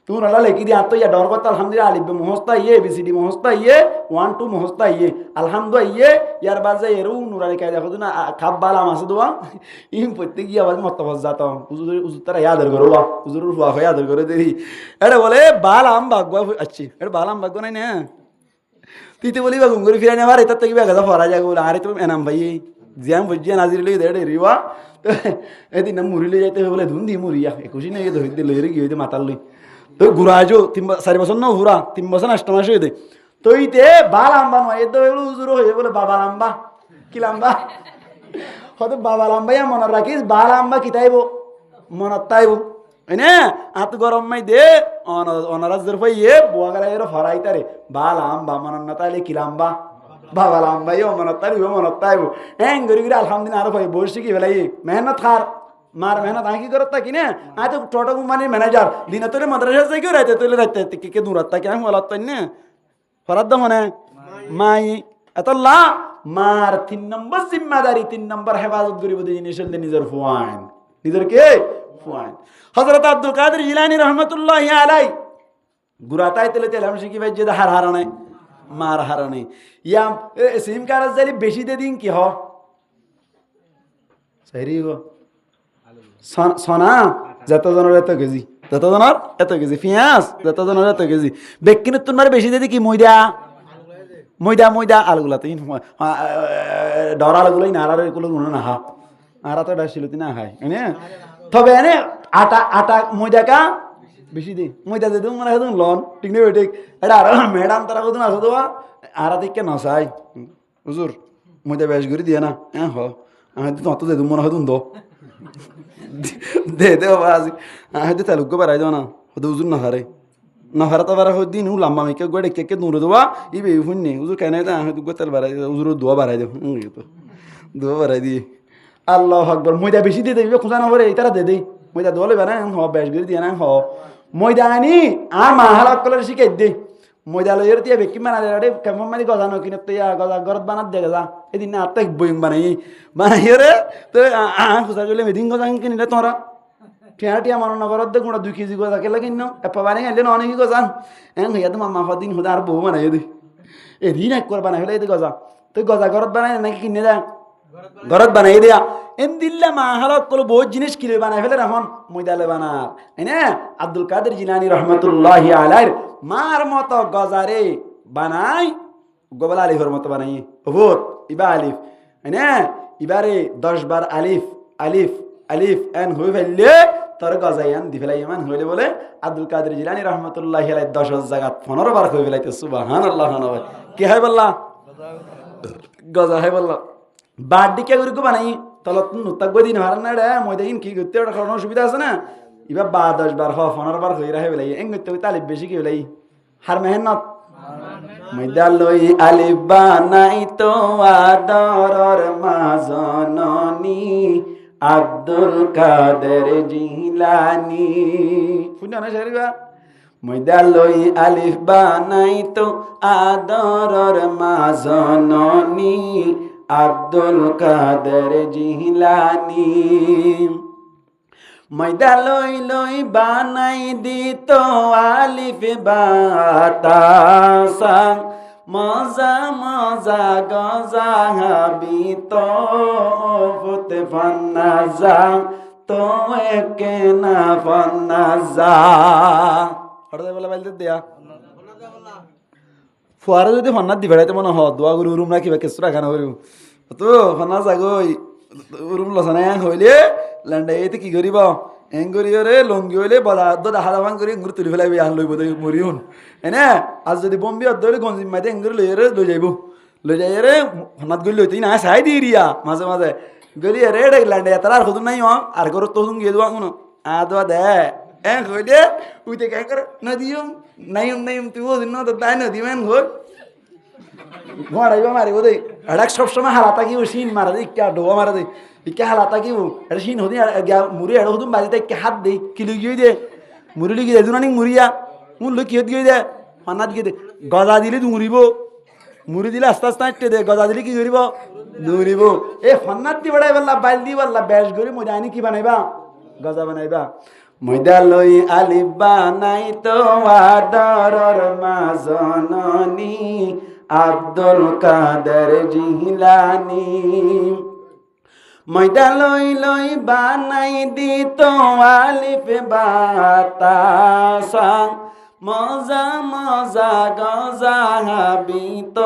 তুই নালা লেখি দিয়ে আতো ইয়া ডর কথা আলহামদুলিল্লাহ আলিফ মুহস্তা ইয়ে এবিসিডি মুহস্তা ইয়ে 1 2 মুহস্তা ইয়ে আলহামদুলিল্লাহ ইয়ে ইয়ার বাজে এরু নুরানি কায়দা কত না খাব বালা মাছ দোয়া ইম প্রত্যেক ইয়া বাজ মত বাজ যাতা হুজুর হুজুর তারা ইয়াদের করো বা হুজুরের হুয়া হয় ইয়াদের করে দেরি এটা বলে বালাম ভাগবা আচ্ছা এটা বালাম ভাগবা নাই না তিতে বলি বা গুঙ্গুরি ফিরানি আমার এটা থেকে বেগা ফরা যায় বলে আরে তুমি এনাম ভাই জিয়াম বুঝিয়া নাজির লই দে রিবা এদিন মুড়ি লই যাইতে বলে ধুন দি মুড়িয়া 21 নাই ধরি দে লই রে কি হইতে মাতাল লই তো ঘুরাইছো 4 বছর না ঘুরা 3 বছর 8 মাস হয়ে দে তো ইতে বা লাম্বা নয় এত হুজুর হয়ে বলে বাবা লাম্বা কি লাম্বা হয়তো বাবা লাম্বাইয়া মনে রাখিস বা লাম্বা কি তাইব মনত তাইব এনে আত গরম মাই দে অনারাজ দের পাইয়ে বুয়া গেলা এর ফরাই তারে বা লাম্বা মনত না তাইলে কি লাম্বা বাবা লাম্বাইও মনত তাইব মনত তাইব হ্যাঁ গরি গরি আলহামদুলিল্লাহ আর ভাই বসে কি বেলাই মেহনত খার মার মেহনত আঁকি করত তা কিনে আয় তো টোটো কোম্পানির ম্যানেজার দিনে তোলে মাদ্রাসা যাই কেউ রাইতে তোলে রাইতে কে দূরাত তাকে আমি বলাত তাই না ফরাদ মনে মাই এত লা মার 3 নম্বর জিম্মাদারি 3 নম্বর হেফাজত করিব জিনিস নিজের ফুয়ান নিজের কে ফুয়ান হযরত আব্দুল কাদের জিলানী রাহমাতুল্লাহি আলাইহি গুরাতাই তেলে তেলাম শিখি ভাই যে হার হারানে মার হারানে ইয়াম সিম কারাজ জালি বেশি দে দিন কি হ সরি গো সোনা যতজনের এত কেজি যতজনের এত কেজি পেঁয়াজ যতজনের এত কেজি বেকিনের তোমার বেশি দিদি কি ময়দা ময়দা ময়দা আলুগুলা তো ডর আলুগুলোই না আর এগুলো গুলো না হা আর তো ডাসিল না খাই এনে তবে এনে আটা আটা ময়দা কা বেশি দে ময়দা দে মানে হেদুন লন ঠিক নেই ঠিক এটা আর ম্যাডাম তারা কত আসো তো আর থেকে নসাই হুজুর ময়দা বেশ করে দিয়ে না হ্যাঁ হ আমি তো অত দে মনে হয় দো দে দে বাজি হয়তো তালুক বাড়াই দাও না হয়তো হুজুর না হারে না হারা তো বাড়া হয় দিন লাম্বা মেকে গোড়ে কে দূরে দেওয়া ইবে শুনে হুজুর কেন হয়তো তেল বাড়াই হুজুর দোয়া বাড়াই দেব তো দোয়া বাড়াই দিয়ে আল্লাহু আকবার ময়দা বেশি দিয়ে দেবে খোঁজা না করে তারা দে দেই ময়দা দলে বানা হ বেশ করে দিয়ে না হ ময়দা আনি আর মা হালাক করে শিখাই দে ময়দা লইয়ের দিয়ে বেকি বানা দে কেমন মানে গজানো কিনে তো গজা গরত বানাত দে গজা এদিন না আত্মাক বইম বানাই রে তো খোঁজা করলে মেদিন গজা কিনিলে তোরা টিয়া মনে নগরত দে গুঁড়া 2 কেজি গজা কেলে কিন এপা বানাই আনলে অনেক গজা হইয়া তো মামা দিন হুদা আর বউ বানাই দে এদিন এক করে বানাই ফেলে এই গজা তুই গজা গরত বানাই নাকি কিনে দেয় ঘরত বানাই দিয়া এন দিল্লা মা হালত কল বহুত জিনিস কিনে বানাই ফেলে এখন ময়দালে বানার এনে আব্দুল কাদের জিলানী রহমতুল্লাহি আলাইহির মার মতো গজারে বানাই গোবল আলিফের মতো বানাই বহুত ইবা আলিফ এনে ইবারে 10 বার আলিফ আলিফ আলিফ এন হই ফেললে তোর গজায়ান দি ফেলাই মান হইলে বলে আব্দুল কাদের জিলানী রহমতুল্লাহি আলাইহি 10 জায়গা 15 বার হই ফেলাইতে সুবহানাল্লাহ নবী কি হয় বললা গজা হয় বললা বাড়ি কে করে বানাই তলত নুতাক গদি না হারান না রে ময়দা ইন কি করতে ওটা কোনো সুবিধা আছে না ইবা 10 বার 15 বার হই রাহে বলাই এং করতে তালিব বেশি কি বলাই হার মেহনত ময়দা লই আলিফ বানাই তো আদরর মাজননি আব্দুল কাদের জিলানী শুনা না শরীবা ময়দা লই আলিফ বানাই তো আদরর মাজননি আব্দুল কাদের জিলানী ময়দা লই লই বানাই দিত আলিফ বাতাসা মজা মজা গজা হাবিত ফুতে ফান্নাজা তো একে না ফান্নাজা হঠাৎ বলে বাইলতে দেয়া ফুয়ারে যদি ফন্নাত দি বেড়াইতে মনে হ দোয়া গুরু রুম রাখি বা কেসু রাখানো করিব তো ফন্না যাগই রুম লসানা হইলে ল্যান্ডাইতে কি করিব এং করি রে লঙ্গি হইলে বলা দেখা দাবান করে এঙ্গুর তুলি ফেলাইবি আন লইব দেই মরি হুন এনে আজ যদি বম্বি অদ্দরে গঞ্জিম মাইতে এঙ্গুর লই রে লই যাইব লই যাই রে ফন্নাত গলি লইতেই না সাই দি রিয়া মাঝে মাঝে গলি রে রে ল্যান্ডাই তার আর হদুন নাই আর করো তো হুন গিয়ে দোয়া কোন আদোয়া দে এং হইলে উইতে কে করে না দিও নাইম তুই ওদিন না তো তাই না দিবেন ঘর ঘড়াইবা মারিব দেই এডাক সবসময় হালাতা কি শিন মারা দেই কে ডোবা মারা দেই কে হালাতা কি এটা শিন হদি মুড়ি এড় হদুম বাজিতে কে হাত দেই কিলি গিয়ে দে মুড়ি লিগি দে দুনানি মুড়িয়া মুন লই কি গিয়ে দে ফানাত গিয়ে দে গজা দিলে মুড়িব মুড়ি দিলে আস্তে আস্তে আটতে দে গজা দিলে কি করিব দৌড়িব এ ফান্নাত দি বড়াই বললা বাইল দি বললা বেশ গরি মজা আনি কি বানাইবা গজা বানাইবা ময়দা লই আলিফ বানাই তো আদরর মাজননি আব্দুল কাদের জিলানী ময়দা লই লই বানাই দিত আলিফ বাতাসা মজা মজা গজা হাবিত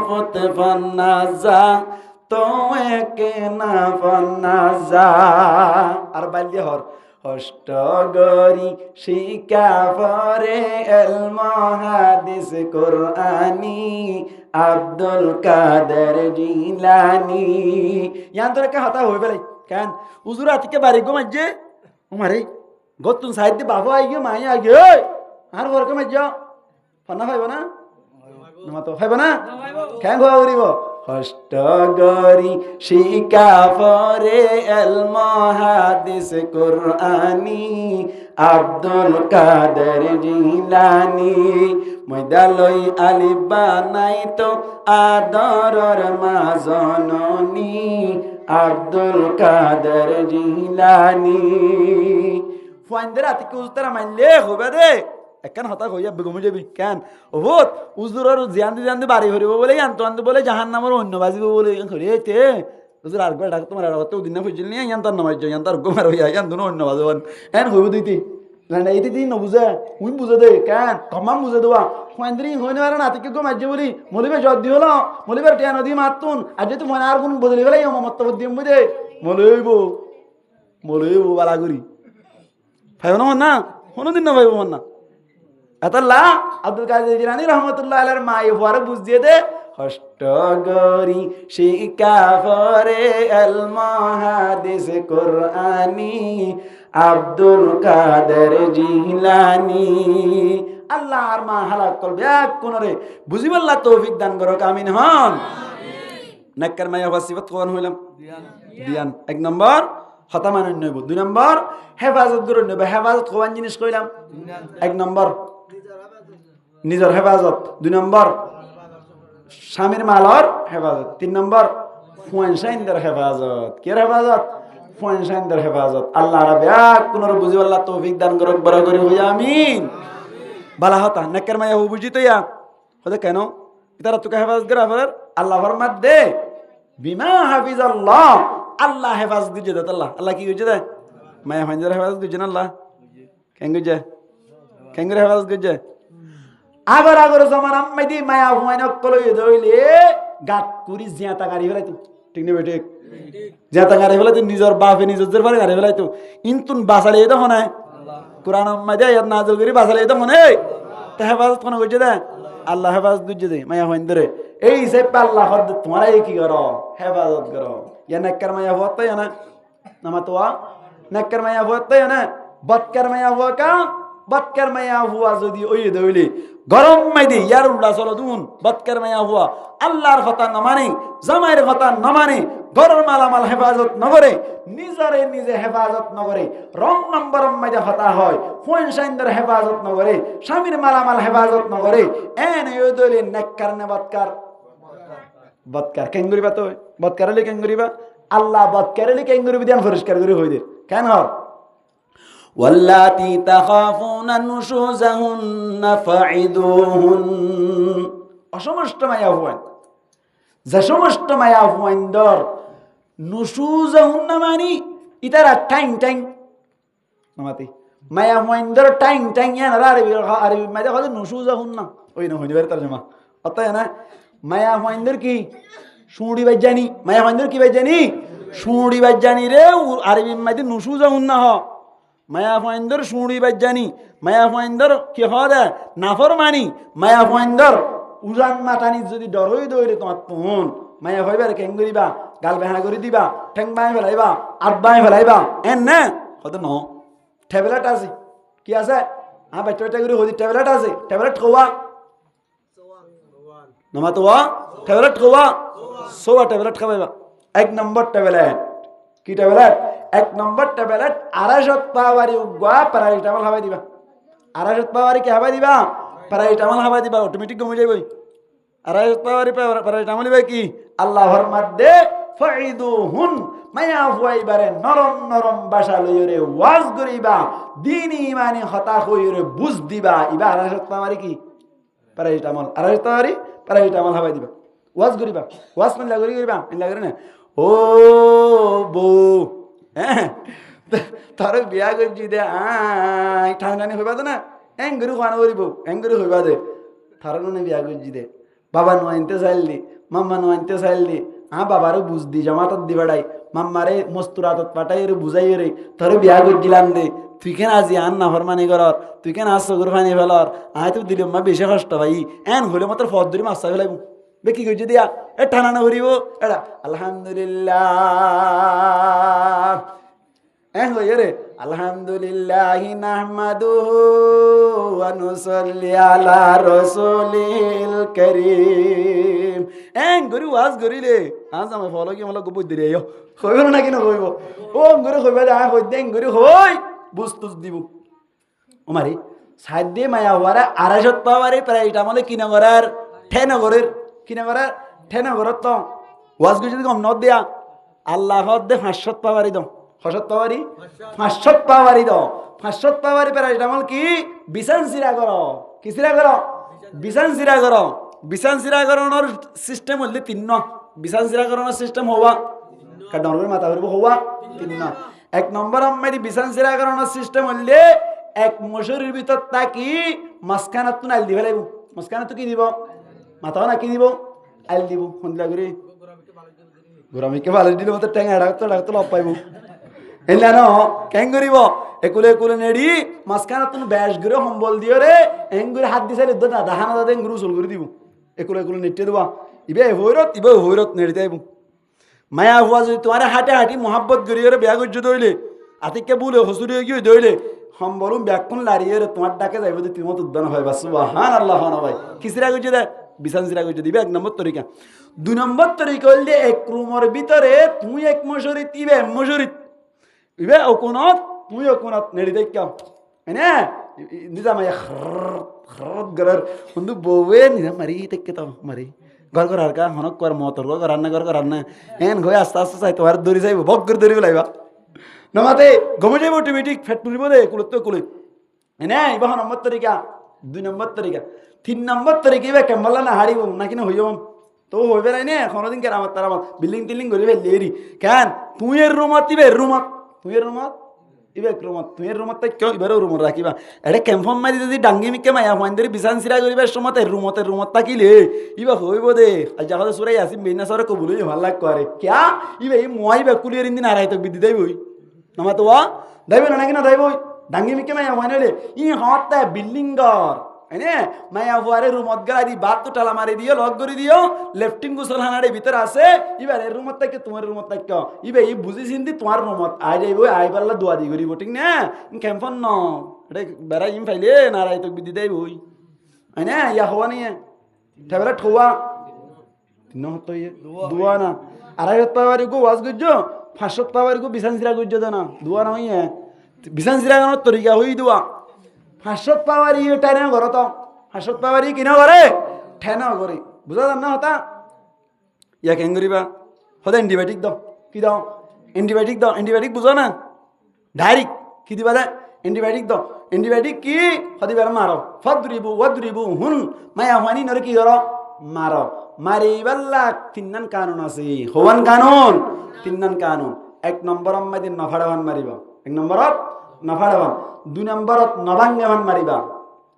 ফুতে ফান্নাজা তো একে না ফান্নাজা আর বাইল দিয়ে হর অষ্টগরি শিকা পরে এল মহাদিস কুরআনি আব্দুল কাদের জিলানী ইয়ান তোরা কে হতা হই বেলাই কেন উজুর আতিকে বাড়ি গো মাঝে উমারে গতুন সাইড দি বাবা আই গে মাই আই গে আর বরক মাঝে ফানা খাইব না নমা তো খাইব না কেন গো উরিব অষ্টগরি শিকা পরে এল মহাদিস কুরআনি আব্দুল কাদের জিলানী ময়দা লই আলিফ বানাই তো আদরর মাজননি আব্দুল কাদের জিলানী ফুয়াইন্দের আতিকে উস্তারা মানলে হবে দে একখান হতা হইয়া বেগমে যাবি কেন ওভত উজুরের জিয়ান্দি বাড়ি হরিব বলে আন্ত বলে জাহান নামের অন্য বাজিব বলে হরিয়েতে উজুর আর গড় ডাক তোমার আর দিন না ফুজিল নিয়ে ইয়ান্তার নামাই যাও ইয়ান্তার গোমার হইয়া ইয়ান্ত অন্য বাজবান এন হইব দিতি না এইটি দিন নবুঝে উই বুঝে দে কেন তমাম বুঝে দেওয়া ফুয়াইন্দ্রি হই না নাতিকে গো মাঝে বলি মলিবে জদ দি হলো মলিবার টিয়া নদী মাতুন আজ তুই মনে আর কোন বদলি গেলে মমত্ব দিম বুঝে মলইব বালাগুড়ি ভাইব না না কোনোদিন না ভাইব না আতাল্লাহ আব্দুল কাদের জিলানী রহমতুল্লাহ আলাইহির মা ইফারে বুঝ দিয়ে দে হষ্টগরি শিকা পরে আল মহাদিস কুরআনি আব্দুল কাদের জিলানী আল্লাহর মা হালাক করবে এক কোনরে বুঝিবাল্লাহ তৌফিক দান করো আমিন হন নেককার মায়া হওয়ার সিফাত কোন হইলাম দিয়ান। 1 নম্বর হতা মানন নইব। 2 নম্বর হেফাজত করুন নইব। হেফাজত কোন জিনিস কইলাম? 1 নম্বর নিজের হেফাজত, 2 নম্বর স্বামীর মালর হেফাজত, 3 নম্বর ফুয়ানসাইনদের হেফাজত। কি হেফাজত? ফুয়ানসাইনদের হেফাজত। আল্লাহ রাব্বি কোন বুঝি আল্লাহ তৌফিক দান করুক, বড় করে হইয়া আমিন। বালা হতা নেককার মায়া হু বুঝি তো ইয়া হতে কেন তারা তোকে হেফাজত করে ফেলার আল্লাহ ফরমাত দে বিমা হাফিজ আল্লাহ, আল্লাহ হেফাজত গুজে দেয়। আল্লাহ কি গুজে দেয়? মায়া ফাইনদের হেফাজত গুজে না আল্লাহ কেন গুজে? কেন করে হেফাজত গুজে? আগর আগর জমান আম্মাই দি মায়া হুয়াইন অক্কল হইয়ে ধইলে গাত কুরি জিয়াতা গাড়ি ফেলাইতো। ঠিক নেবে ঠিক জিয়াতা গাড়ি ফেলাইতো, নিজের বাপে নিজের বাড়ি গাড়ি ফেলাইতো। ইনতুন বাঁচালে তো মনে কোরআন আম্মাই দেয় নাজল করি বাঁচালে তো মনে তা হেফাজত কোন গুজে দেয়? আল্লাহ হেফাজত গুজে দেয় মায়া হুয়াইন ধরে। এই যে আল্লাহ তোমার কি করো? হেফাজত করো। ইয়া নেককার মায়া হুয়া তাই না নামা তোয়া নেককার মায়া হুয়া তাই না বদকার মায়া হুয়া কা বদকার মায়া হুয়া যদি ওই দইলে গরম মাইদি ইয়ার উল্টা চলো দুন বদকার মায়া হুয়া আল্লাহর কথা না মানে, জামাইয়ের কথা না মানে, ঘরের মালামাল হেফাজত নগরে, নিজরে নিজে হেফাজত নগরে, রং নম্বর মাইদে হতা হয়, ফোন সাইন্দের হেফাজত নগরে, স্বামীর মালামাল হেফাজত নগরে, এন ওই দইলে নেককার নে বদকার? বদকার কেন করিবা? তো বদকার হলে কেন করিবা? আল্লাহ বদকার হলে কেন করিবি দেন পরিষ্কার করে হই দে কেন হর ওয়াল্লাতি তাখাফুনা নুশুজাহুন্না ফাইদুহুন। অসমস্ত মায়া হুয়ান যে সমস্ত মায়া হুয়াইন্দর নুশুজাহুন্না মানি ইতারা টাইং টাইং নামাতি মায়া হুয়াইন্দর টাইং টাইং ইয়ান আরবি আরবি মাইদা কত নুশুজাহুন্না ওই না হইবে তরজমা অতএব না মায়া হুয়াইন্দর কি শুঁড়ি বাজ্জানি। মায়া হুয়াইন্দর কি বাজ্জানি? শুঁড়ি বাজ্জানি রে আরবি মাইদে নুশুজাহুন্না হ মায়া ফাইন্দর শুঁড়ি বাজ্জানি। মায়া ফাইন্দর কি হয় নাফর মানি। মায়া ফাইন্দর উজান মাতানি যদি ডর হয়ে দৌড়ে তোমার তুন মায়া হইবার কেন করিবা? গাল বেহা করে দিবা, ঠেং বাই ফেলাইবা, আট বাই ফেলাইবা এন না হয়তো ন ট্যাবলেট আছে। কি আছে? হ্যাঁ বাচ্চা বাচ্চা করে হদি ট্যাবলেট আছে। ট্যাবলেট খোয়া নমা তো ট্যাবলেট খোয়া সোয়া ট্যাবলেট খাবাইবা। 1 নম্বর ট্যাবলেট কি ট্যাবলেট? 1 নম্বর ট্যাবলেট 250 পাওয়ারি উগা প্যারাসিটামল হাবাই দিবা। 250 পাওয়ারি কি হাবাই দিবা? প্যারাসিটামল হাবাই দিবা, অটোমেটিক কমে যাবে। 250 পাওয়ারি প্যারাসিটামল দিবা কি আল্লাহর মধ্যে ফাইদুহুন মায়া ফুয়াইবারে নরম নরম ভাষা লইরে ওয়াজ করিবা, দিন ইমানি হতা হইরে বুঝ দিবা। ইবা 250 পাওয়ারি কি প্যারাসিটামল 250 পাওয়ারি প্যারাসিটামল হাবাই দিবা, ওয়াজ করিবা। ওয়াজ মানে লাগরি করিবা লাগরে না ও বউ হ্যাঁ তার বিয়া করছি দে ঠান্ডানি হইবা তো না এঙ্গুরি খানো করিব এঙ্গুরি হইবা দে তার বিয়া করছি দে বাবা নোয়াইনতে চাইলি মাম্মা নোয়াইনতে চাইলি বাবারও বুঝ দি জমাতত দি বেড়াই মাম্মারে মস্তুরাতত পাঠাই রে বুঝাই রে তোর বিয়া করছিলাম দে তুই কেন আজি আন না ফরমানি করর তুই কেন আস চকুর ফানি ফেলর তো দিল মা বেশি কষ্ট ভাই এন হলে মাত্র ফদ ধরি মাছ ফেলাইব বেকি করছি দিয়া এ ঠানা না করিব এটা আলহামদুলিল্লাহ রে আলহামদুলিল্লাহি নাহমাদুহু ওয়া নুসাল্লি আলা রাসূলিল কারীম গরি ওয়াজ গরিলে আজ আমি ফলো কি মলা গবই দিরে হইব না কি না হইব ও গরি হইবা দে হই দেন গরি হই বুঝতুস দিব ওমারি সাইদে মায়া ওয়ারা 250 পাওয়ারে প্রায় এটা মানে কি নগরের ঠেনগরের কি নগরের ঠেনগরত তো ওয়াজ গরি যদি কম ন দিয়া আল্লাহ হদ দে 500 পাওয়ারি দাও 500 পাওয়ারি 500 পাওয়ারি দাও 500 পাওয়ারি প্রায় এটা মানে কি বিছান সিরা করো কি সিরা করো বিছান সিরা করো বিছান সিরা করানোর সিস্টেম হলে 3 ন বিছান সিরা করানোর সিস্টেম হওয়া কাডনর মাথা হইব হওয়া 3 ন 1 নম্বর আমারি বিছান সিরা করানোর সিস্টেম হলে এক মশরির ভিতর তাকি মাসখানাত তুন আইল দিবে লাইব মাসখানাত কি দিব মাথাও না কি দিব আইল দিব হন্দিলা করে গোরামিকে ভালো দিলে মতো টেঙ্গা ডাক্তার লপ পাইব এলা ন কেন করিব একুলে একুলে নেড়ি মাসখানাত তুন ব্যাস করে সম্বল দিও রে এঙ্গুরে হাত দিছে রে দা দাহানা দাদা এঙ্গুরু চুল করে দিব একুলে একুলে নেটে দেবা ইবে হইরত নেড়ি যাইব মায়া হুয়া যদি তোমার হাটে হাঁটি মহাব্বত করিয়ে বিয়া করছো দইলে আতিককে বলে হসুরি গিয়ে দইলে সম্বলুম ব্যাগক্ষণ লাড়িয়ে তোমার ডাকে যাইব যে তুমি উদ্যান হয় বা সুবহানাল্লাহ না ভাই কিসিরা করছে দেখ বিছান সিরা করে দিবে 1 নম্বর তরিকা। 2 নম্বর তরিকা হইলে এক রুমের ভিতরে তুই এক মশরিত ইবে মশরিত ইবে ওকোনত তুই ওকোনত নেড়ি দেখাও এনে নিজামায়া খরত গরার বন্ধু বউয়ে নিজাম মারি দেখকে তো মারি ঘর ঘর আর কা হনক কর মতর ঘর রান্না ঘর রান্না এন ঘরে আস্তে আস্তে চাই তোমার দড়ি যাইব বক করে দড়ি লাইবা নমাতে গমে যাইব অটোমেটিক ফ্যাট তুলিব দে কুলতে কুলে এনে ইবা নম্বর তরিকা। 2 নম্বর তরিকা। 3 নম্বর তরিকা ইবা কেমলা না হারিব না কিনা হইব তো হইবে নাই নে কোনদিন কেরামত তারামত বিল্ডিং টিল্ডিং করে ফেললি কেন তুই এর রুমত ইবে রুমত তুই এর রুমত ইবে রুমত তুই এর রুমত তাই কেউ এবারও রুমত রাখিবা এটা ক্যাম্পম মারি যদি ডাঙ্গি মিকে মায়া হইন ধরে বিছান সিরা করিবার সময় রুমতের রুমত থাকিলে ইবা হইব দে আর যখন সুরাই আসিম বেনা সরে কবুল ভাল লাগ করে ক্যা ইবে এই মই বে কুলিয়ের দিন আর হয়তো বিদ্যুৎ দেবই নামা তো দাইব না নাকি না দাইব ডাঙ্গি মিকে মায়া হইন হলে ই হতে বিল্ডিং ঘর এনে মায়া ফুয়ারে রুমত গলা দি বাত তো টালা মারি দিও লক করে দিও লেফটিং গুসলখানার ভিতর আছে এবার এর রুমত থেকে তোমার রুমত থেকে ইবে এই বুঝি চিন্তি তোমার রুমত আই যাইব আই পারলা দোয়া দি করিব ঠিক না ক্যাম্পন ন এটা বেড়া ইম ফাইলে না রাই তো বিদি দেব ওই এনে ইয়া হওয়া নিয়ে ঠেবরা ঠোয়া তিন হত ইয়ে দোয়া না আড়াই হত পাওয়ারি গো ওয়াজ গুজ্জো 500 পাওয়ারি গো বিছান সিরা গুজ্জো না দোয়া না হইয়ে বিছান সিরা গানোর তরিকা হই দোয়া 500 পাওয়ারি টেনে ঘর তো 500 পাওয়ারি কিনা করে ঠেনা করে বুঝা যান না হতা ইয়া কেন করিবা হতে অ্যান্টিবায়োটিক দাও কি দাও অ্যান্টিবায়োটিক দাও অ্যান্টিবায়োটিক বুঝো না ডাইরেক্ট কি দিবা দে অ্যান্টিবায়োটিক দাও অ্যান্টিবায়োটিক কি হদিবার মারো ফদ্রিবু ওয়াদ্রিবু হুন মায়া হানি নরে কি করো মারো মারিবাল্লা 3 নান কানুন আছে হওয়ান কানুন 3 নান কানুন 1 নম্বর আমাদের নফাড়াবান মারিবা 1 নম্বরত নফাড়াবান 2 নম্বরত নবাঙ্গেবান মারিবা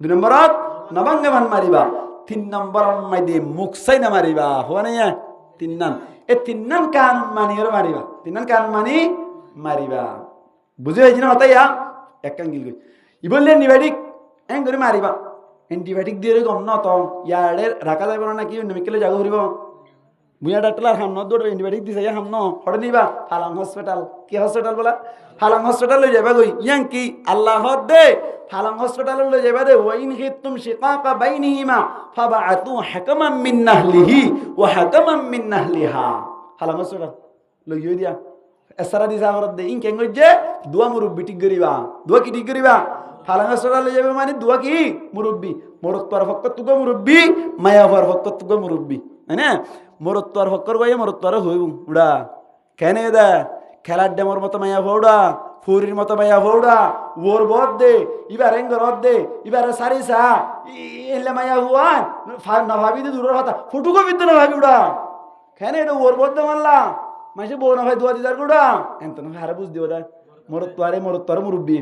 2 নম্বরত নবাঙ্গেবান মারিবা 3 নম্বর আমাদের মুখসাই না মারিবা হওয়ানে 3 নান এই 3 নান কানুন মানি আর মারিবা 3 নান কানুন মানি মারিবা বুঝে হইছি না হতাইয়া এক কাঙ্গিল কই ই বললে অ্যান্টিবায়োটিক এন করে মারিবা অ্যান্টিবায়োটিক দিয়ে গম না তো ইয়ারে রাখা যাবে না কি মেকেলে জাগো করিব বুয়া ডাক্তার হামন দৌড় অ্যান্টিবায়োটিক দিছে হামন হড়ে নিবা ফালাং হসপিটাল কি হসপিটাল বলা ফালাং হসপিটাল লই যাবা গই ইয়াং কি আল্লাহ দে ফালাং হসপিটাল লই যাবা দে ওয়াইন খিতুম শিকাকা বাইনিহিমা ফাবাআতু হাকামান মিন নাহলিহি ওয়া হাকামান মিন নাহলিহা ফালাং হসপিটাল লই গই দিয়া এসারা দিছা ঘরত দে ইন কেন যে দুয়া মুরব্বি ঠিক করিবা দুয়া কি ঠিক করিবা ফালাং হসপিটাল লই যাবে মানে দুয়া কি মুরব্বি মরত তোর ফক্কত তুগো মুরব্বি মায়া হওয়ার ফক্কত তুগো মুরব্বি না মরত তোর ফক্কর গাইয়ে মরত তোর হইব উড়া কেন দা খেলার ডেমর মতো মায়া ফৌড়া ফুরির মতো মায়া ফৌড়া ওর বদ দে ইবার এঙ্গর দে ইবার সারিসা এলে মায়া হুয়া না ভাবি দে দূরের কথা ফুটুকো বিদ্যে না ভাবি উড়া কেন এটা ওর বদ দে মারলা মাসে বউ না ভাই দোয়া দিদার গুড়া এত না হারে বুঝ দিও মরত তোর মুরব্বি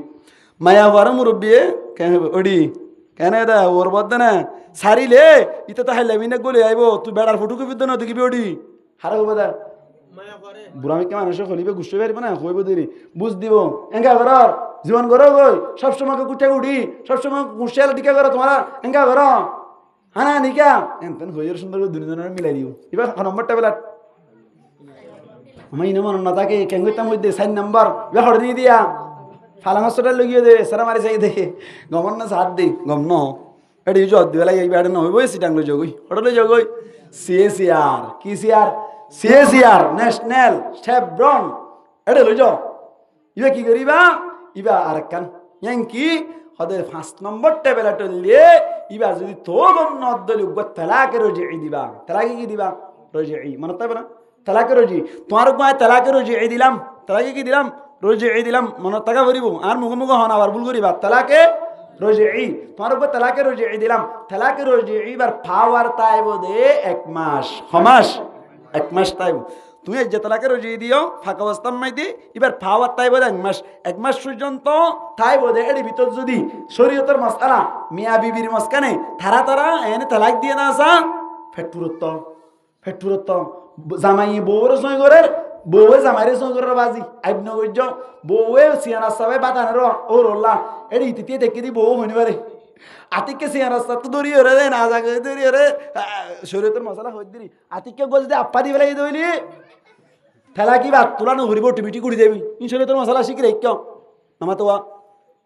মায়া হওয়ার মুরব্বি কেন হবে ওডি কেন দা ওর বদ না সারিলে ইতে তো হাইলামি না গলে আইব তুই বেড়ার ফুটুকো বিদ্যে না দেখিবি ওডি হারে হবে দা বুড়ামিকে মানুষের হলিবে গুছতে পারবে না হইব দেরি বুঝ দিব এঙ্গা ঘর জীবন ঘর গই সবসময় গুটে উঠি সবসময় গুছিয়াল টিকা করো তোমার এঙ্গা ঘর হানা নিকা এনতেন হইয়ের সুন্দর দুজনের মিলাই দিব এবার নম্বরটা বেলা আমি মনে না তাকে কেন করতাম হইতে 4 নম্বর এবার হড় দিয়ে দিয়া ফালাং হসপিটাল লগিয়ে দে সারা মারি চাই দেখে গমন না সাত দে গম ন এটা ইউজ দিবেলা এই বেড়ে নহইব সিটাং লই জগই হড় লই জগই সিএসিআর কি সিআর সিএসিআর ন্যাশনাল শেভরন এটা লই যাও ইবা কি করিবা ইবা আরেকখান ইয়াঙ্কি হদে 5 নম্বর টেবিলে টলিয়ে ইবা যদি তো গম ন দলি উগ তালাকে রজি দিবা তালাকে কি দিবা রজি মনে তাইবা না তালাকে রজি তোমার গায় তালাকে রজি দিলাম তালাকে কি দিলাম রজি দিলাম মনে টাকা ভরিব আর মুখ মুখ হন আবার ভুল করিবা তালাকে রজি তোমার উপর তালাকে রজি দিলাম তালাকে রজি এবার পাওয়ার তাইব দে 1 মাস হমাস 1 মাস তাইব তুই যে তালাকে রজি দিও ফাঁকা অবস্থান মাই দি এবার পাওয়ার তাইব 1 মাস পর্যন্ত তাইব দে এর ভিতর যদি শরীয়তের মাসআলা মিয়া বিবির মাসখানে তারা এনে তালাক দিয়ে না আসা ফেটপুরত জামাই বউর সই করের বউয়ে জামাইরে সই করার বাজি আইব নগর্য বউয়ে সিয়ানা সাবে বাদানের ও রোল্লা এর ইতিতে দেখে দি বউ হইনি পারে আতিককে সিয়ানা রাস্তা তো দড়ি হরে না জাগে দড়ি হরে শরীয়তের মশলা হই দিলি আতিককে গোল যদি আপ্পা দি বেলাই দইলি ঠেলা কি বাত তুলা ন হরিব টিবিটি কুড়ি দেবি ইন শরীয়তের মশলা শিখি রে কেউ নামা তো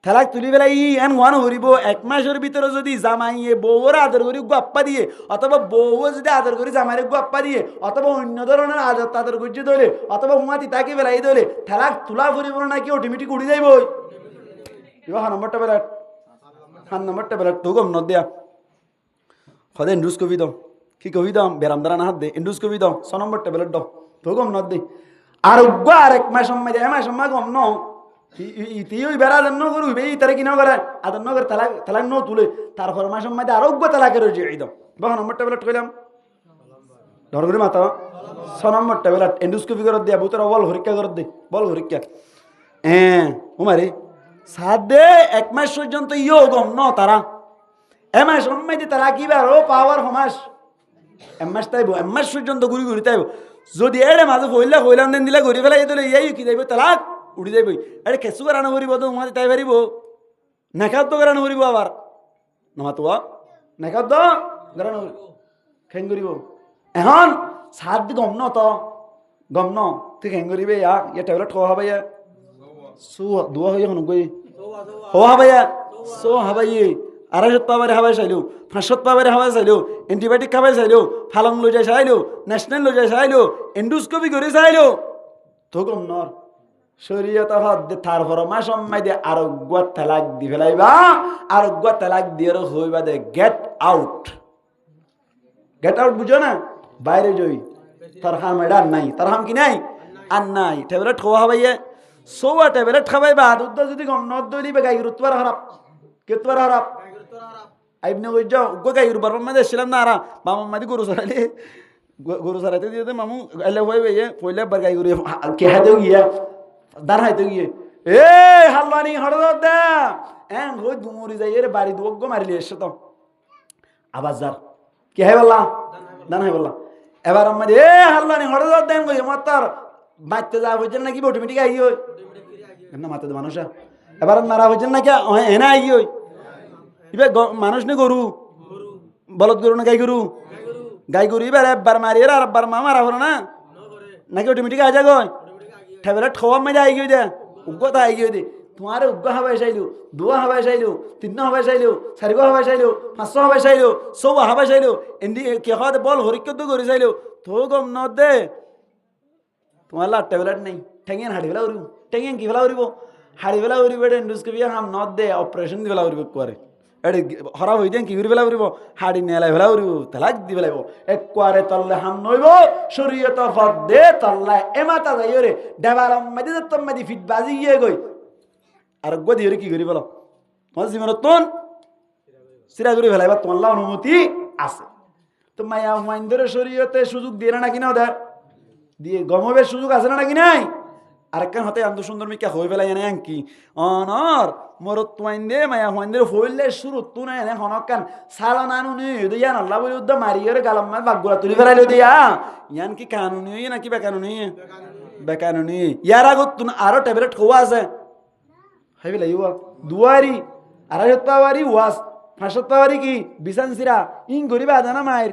থালাক তুলি ফেলাই এন ওয়ান হরিব 1 মাসের ভিতরে যদি জামাইয়ে বউর আদর করি গপ্পা দিয়ে অথবা বউ যদি আদর করি জামাইরে গপ্পা দিয়ে অথবা অন্য ধরনের আদর তাদের গুজি ধরে অথবা হুমাতি তাকে ফেলাই ধরে থালাক তুলা ফুরিব নাকি অটোমেটিক উড়ি যাইব এবার নম্বরটা বেলাট নম্বরটা বেলাট তো গম ন দেয়া সদায় ইন্ডুস কবি দাও কি কবি দাম বেরামদারা না হাত দে ইন্ডুস কবি দাও 6 নম্বরটা বেলাট দাও তো গম ন দে আর আর 1 মাস সময় দেয় 1 মাস সময় গম ন ইতি ওই বেড়া আদর ন করু এই তারে কি ন করে আদর ন করে তালাক তালাক ন তুলে তারপর মাস সময় দেয় আরোগ্য তালাকের এই দাও বা নম্বরটা বেলাট কইলাম ধর করে মাথা 6 নম্বরটা বেলাট ইন্ডুস কবি করে দিয়া বুতরা বল হরিকা করে দে বল হরিকা উমারে সাত দে 1 মাস পর্যন্ত ইও গম ন তারা এমাস সময় দিয়ে তারা কি বার ও পাওয়ার সমাস এমাস তাইব এমাস পর্যন্ত ঘুরি ঘুরি তাইব যদি এড়ে মাঝে হইলা হইলাম দেন দিলে ঘুরি ফেলাই দিলে এই কি যাইব তালাক উড়ি যাইব এড়ে কেঁচু করানো করিব তো তোমাদের তাই পারিব নেখাদ্য করানো করিব আবার নমাতো নেখাদ্য করানো খেং করিব এখন সাত দি গম ন তো গম ন তুই খেং করিবে ইয়া ট্যাবলেট খাওয়া হবে ইয়া সো দোয়া হয়ে এখন গই হওয়া হবে ইয়া সো হবে 250 পাবারে হাওয়াই চাইলেও 500 পাবারে হাওয়াই চাইলেও এন্টিবায়োটিক খাবাই চাইলেও ফালং লৈ যাই চাইলেও ন্যাশনাল লৈ যাই চাইলেও এন্ডোস্কোপি করে চাইলেও তো গম নর শরীয়ত হদ থার ফর মা সম্মাই দে আরোগ্য তালাক দি ফেলাইবা আরোগ্য তালাক দিয়ে হইবা দে গেট আউট বুঝো না বাইরে জই তার হাম এটা নাই তার হাম কি নাই আর নাই ট্যাবলেট খাওয়া হবাইয়ে সোয়া ট্যাবলেট খাবাইবা দুধ যদি গম নদ দইলিবে গাই গুরুত্বর হারাপ কেতবার হারাপ আইবনে কই যাও গাই গুরু বারবার মাঝে ছিলাম না আরা মামু মাদি গরু সারাইতে দিয়ে মামু এলে হইবে পয়লা বার গাই গুরু কে হাতে গিয়া দার হাতে গিয়ে হালওয়ানি হড় দা হই দুমুরি যাই এর বাড়ি দুগ্গ মারিলি এসে তো আবার যার কে হয় বললা দান হয় বললা এবার আমাদের হালওয়ানি হড় দেন কই আমার তার বাইতে যা হইছে নাকি অটোমেটিক আই হই না মাতে মানুষ এবার মারা হইছে নাকি এনা আই হই ইবে মানুষ নে গরু বলদ গরু না গাই গরু এবার একবার মারি আর একবার মা মারা হলো না নাকি অটোমেটিক আই যায় গয় ট্যাবলেট খাওয়া মাঝে আই গিয়ে দে উগ্রতা আই গিয়ে দে তোমার উগ্র হাবাই চাইলো 2 হাবাই চাইলো 3 হাবাই চাইলো 4 হাবাই চাইলো 500 হাবাই চাইলো 100 হাবাই চাইলো এন্ডি কে খাওয়াতে বল হরিকত করে চাইলো তো গম ন দে তোমার লা ট্যাবলেট নেই ঠেঙেন হাড়ি ফেলা উড়িব ঠেঙেন কি ফেলা উড়িব হাড়ি ফেলা উড়িব এটা এন্ডোস্কোপি হাম ন দে অপারেশন দি ফেলা উড়িব করে এটা হরাপ হইতেন কি করে ফেলা উড়িব হাড়ি নেলাই ফেলা উড়িব তালাক দি ফেলাইব একবারে তল্লে হাম নইব শরীয়ত ফদ দে তল্লা এমাতা যাই রে দেবালম মাদি দত্তম মাদি ফিট বাজি গিয়ে গই আর গদি রে কি করি বলো তোমার জীবনত তোন সিরা করে ফেলাইবা তোমার লা অনুমতি আছে তো মায়া হুমাইন্দরে শরীয়তে সুযোগ দিয়ে না নাকি না ওদের দিয়ে গমবের সুযোগ আছে না নাকি নাই আরেকখান হতে আন্দো সুন্দর মিকা হয়ে ফেলাই এনে আঙ্কি অনর মরত তোয়াইন্দে মায়া হুমাইন্দরে হইলে শুরু তু না এনে হনকান সালান আনুনি দিয়া আল্লাহ বলি উদ্দা মারিয়রে গালাম মা বাগগুলা তুলি ফেলাইলো দিয়া ইয়ান কি কানুনি নাকি বেকানুনি বেকানুনি ইয়ার আগত তুন আরো ট্যাবলেট খাওয়া আছে হাই ফেলাই দুয়ারি 250 পাওয়ারি ওয়াস 500 পাওয়ারি কি বিছান সিরা ইন গরিবা আদানা মায়ের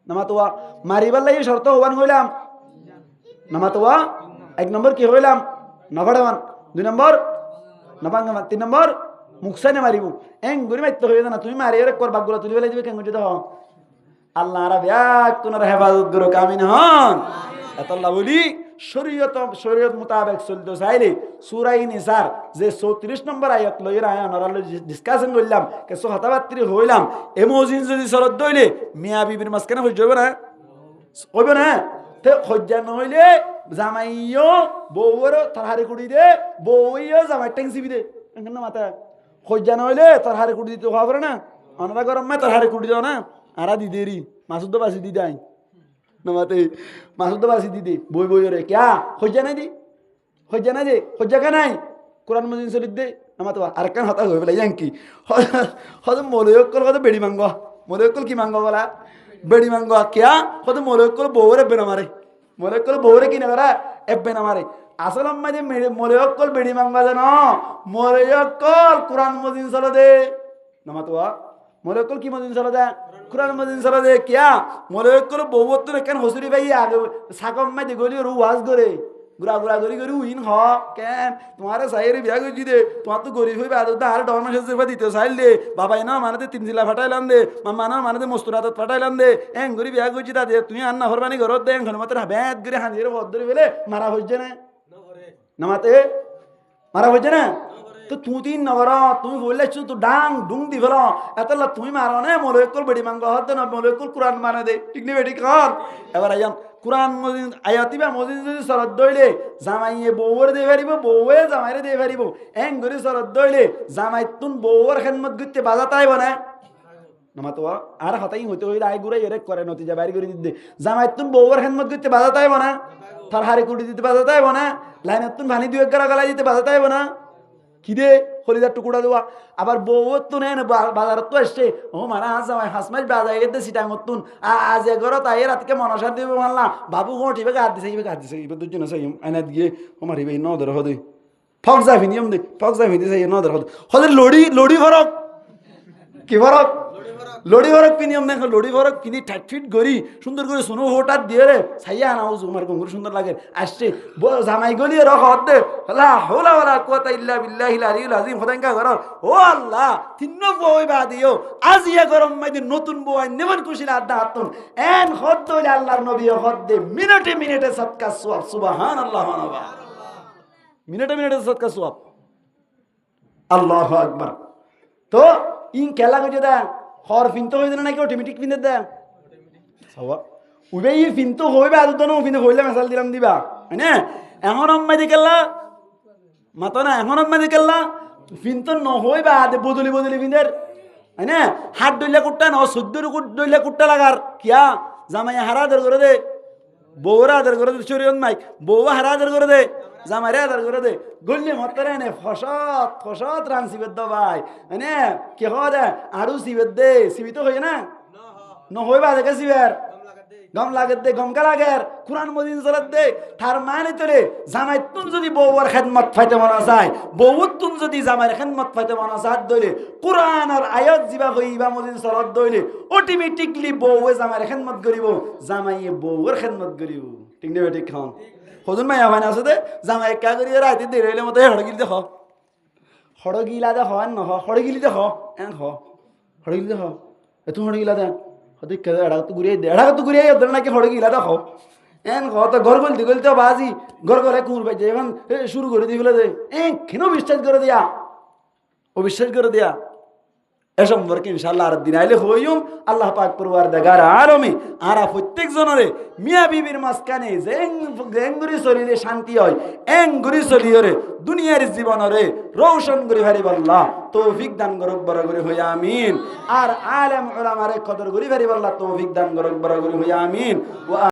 নামাতোয়া মারিবার লাগি শর্ত হবান হইলাম নামাতোয়া 1 নম্বর কি হইলাম নভাড়ান 2 নম্বর নবাঙ্গামান 3 নম্বর মুখসানে মারিব গরি মাইতে হইবে না তুমি মারিয়ারে কর বাগগুলা তুলি ফেলাই দিবে কেন গটি দাও আল্লাহ রা ব্যাক তোনার হেফাজত করো কামিন হন এতল্লাহ বলি শরীয়ত মোতাবেক চলতে চাইলে সূরা নিসার যে 34 নম্বর আয়াত লইরা আয়ান আর ডিসকাশন করলাম কে 77 হইলাম এমোজিন যদি শরত দইলে মিয়া বিবির মাঝখানে হই যাবে না কইবে না তে হজ্জা নইলে জামাইও বউর তারহারে কুড়ি দে বউইও জামাই ট্যাংসিবি দে কেন মাথা হজ্জা নইলে তারহারে কুড়ি দিতে হবে না অনরা গরম মে তারহারে কুড়ি দাও না আরা দি দেরি মাসুদ বাসি দি দাই নমাতে মাসুদ বাসি দি দে বই রে ক্যা হজ্জা নাই দি হজ্জা নাই দে হজ্জা কা নাই কোরআন মজিদ শরীফ দে নমাতে আরেকখান হতা হয়ে ফেলাই জাঙ্কি হয়তো মলয়কল হয়তো বেড়ি মাঙ্গ মলয়কল কি মাঙ্গ বলা বেড়ি মাঙ্গ ক্যা হয়তো মলয়কল বউরে বেনা মারে মলয়কল বউরে কি না করা এব্বে না মারে আসল আম্মা যে মলয়কল বেড়ি মাঙ্গা জানো মলয়কল কোরআন মজিদ চলো দে নমাতে মলয়কল কি মজিদ চলো দে কোরআন মজিদ চলো দে ক্যা মলয়কল বউর তো কেন হসুরি ভাই আগে সাকম মাই গলি রু ওয়াজ করে ঘুরা ঘুরা করি করি উইন হ কেন তোমার সাইয়ের বিয়া করছি দে তোমার তো গরিব হইবে আদত আর ডর মাসে দিতে চাইল দে বাবাই না মানে 3 জেলা ফাটাইলাম দে মামা না মানে মস্তুরাত ফাটাইলাম দে এং গরি বিয়া করছি তা দে তুমি আন্না হরবানি ঘরত দে এখন মাত্র ব্যাট করে হাঁদিয়ে ভদ ধরে ফেলে মারা হচ্ছে না নামাতে মারা হচ্ছে না তো তুই নগর তুমি বললে তো ডাং ডুং দি ফেল এত তুমি মারো না মৌলকুল বেড়ি মাংস হতে না মৌলকুল কোরআন মানে দে ঠিক নেই বেটি কর এবার আইয়াম কোরআন মজিদ আয়াতিবা মজিদ যদি শরৎ দইলে জামাইয়ে বউর দিয়ে পারিব বউয়ে জামাইরে দিয়ে পারিব এং করে শরৎ দইলে জামাই তুন বউর খেদমত করতে বাজা তাইব না নামাতো আর হতাই হইতে হইলে আই গুড়াই এরেক করে নতিজা বাইরে করে দিতে জামাই তুন বউর খেদমত করতে বাজা তাইব না তার হাড়ি কুড়ি দিতে বাজা তাইব না লাইনের তুন ভানি দুই এক গলা দিতে বাজা তাইব না কি দে হলিদার টুকুরা দেওয়া আবার বউ তো নেন বাজারত তো আসছে ও মারা আজ জামাই হাঁস মাছ বাজার গেতে সিটাঙতুন আজ এগরত আই রাতকে মনসার দিব মানলা বাবু ঘটিবে গাদ দিছে এবার দুজন আছে আইনা দিয়ে ও মারিবে ন ধর হদে ফক যাবি নিয়ম দে ফক যাবি দিছে ন ধর হদে লড়ি ফরক কি ফরক লড়ি ফরক কি নিয়ম দেখো লড়ি ফরক কিনি ঠাট ফিট গড়ি সুন্দর করে শুনো হোটার দিয়ে রে ছাইয়া আনাও জুমার গঙ্গুর সুন্দর লাগে আসছে জামাই গলি রক হদে লা হাওলা ওয়ালা কুওয়াতা ইল্লা বিল্লাহিল আলিয়্যিল আযীম হদাঙ্কা ঘর ও আল্লাহ তিন্ন বই বা দিও আজ ইয়া গরম মাইদিন নতুন বই নেমন খুশির আড্ডা হাতুন এন হদ হইলে আল্লাহর নবী হদে মিনিটে মিনিটে সদকা সওয়াব সুবহানাল্লাহ ওয়া মিনিটে মিনিটে সদকা সওয়াব আল্লাহু আকবার তো ইন কেলা কইতে দা হর ফিনতো হইছে না নাকি অটোমেটিক ফিনতে দে সওয়া উবে ই ফিনতো হইবে আর দনো ফিনতে হইলে মেসাল দিলাম দিবা হ্যাঁ এখন আম্মা দিকেলা মাতো না এখন আম্মা দিকেলা ফিনতো ন হইবা আদে বদলি ফিনদের হ্যাঁ হাত দইলা কুট্টা ন 14 কুট দইলা কুট্টা লাগার কিয়া জামাই হারাদার করে দে বউরা আদর করে দে চরিয়ন মাইক বউ হারাদার করে দে জামাইরে আদর করে দে গল্লি মতরে নে ফসত রান সিবেদ দো ভাই মানে কি হয় আরু সিবেদ দে সিবিত হই না ন হইবা দেখে সিবের গম লাগে দে গমকা লাগে কুরআন মজিদ চলত দে তার মানে তোরে জামাই তুন যদি বউর খেদমত ফাইতে মনা যায় বউ তুন যদি জামাইর খেদমত ফাইতে মনা যায় দইলে কুরআন আর আয়াত জিবা কইবা মজিদ চলত দইলে অটোমেটিকলি বউয়ে জামাইর খেদমত করিব জামাইয়ে বউর খেদমত করিব ঠিক নেবে ঠিক খান হজুন মাই আভান আছে দে জামাই কা করি রাতে দে রইলে মতে হড়গিল দে হড়গিলা দে হন ন হড়গিলি দে এন হড়গিলি দে এত হড়গিলা দে হতে কেদা এড়া তো ঘুরিয়ে ওদের নাকি হড়গিলা দে এন তো ঘর গলতে বাজি ঘর গলে কুর বাজে এখন শুরু করে দিয়ে ফেলে দে কেন বিশ্বাস করে দিয়া অবিশ্বাস করে দিয়া এ সম্পর্কে ইনশাআল্লাহ আর দিন আইলে হইম আল্লাহ পাক পরওয়ারদিগার আলমী আরা প্রত্যেক জনরে মিয়া বিবির মাঝখানে জেঙ্গুরি চলিলে শান্তি হয় এঙ্গুরি চলিয়রে দুনিয়ার জীবনরে রৌশন করি ভারি বল্লাহ তৌফিক দান করক বড় করে হইয়া আমিন আর আলেম উলামারে কদর করি ভারি বল্লাহ তৌফিক দান করক বড় করে হইয়া আমিন।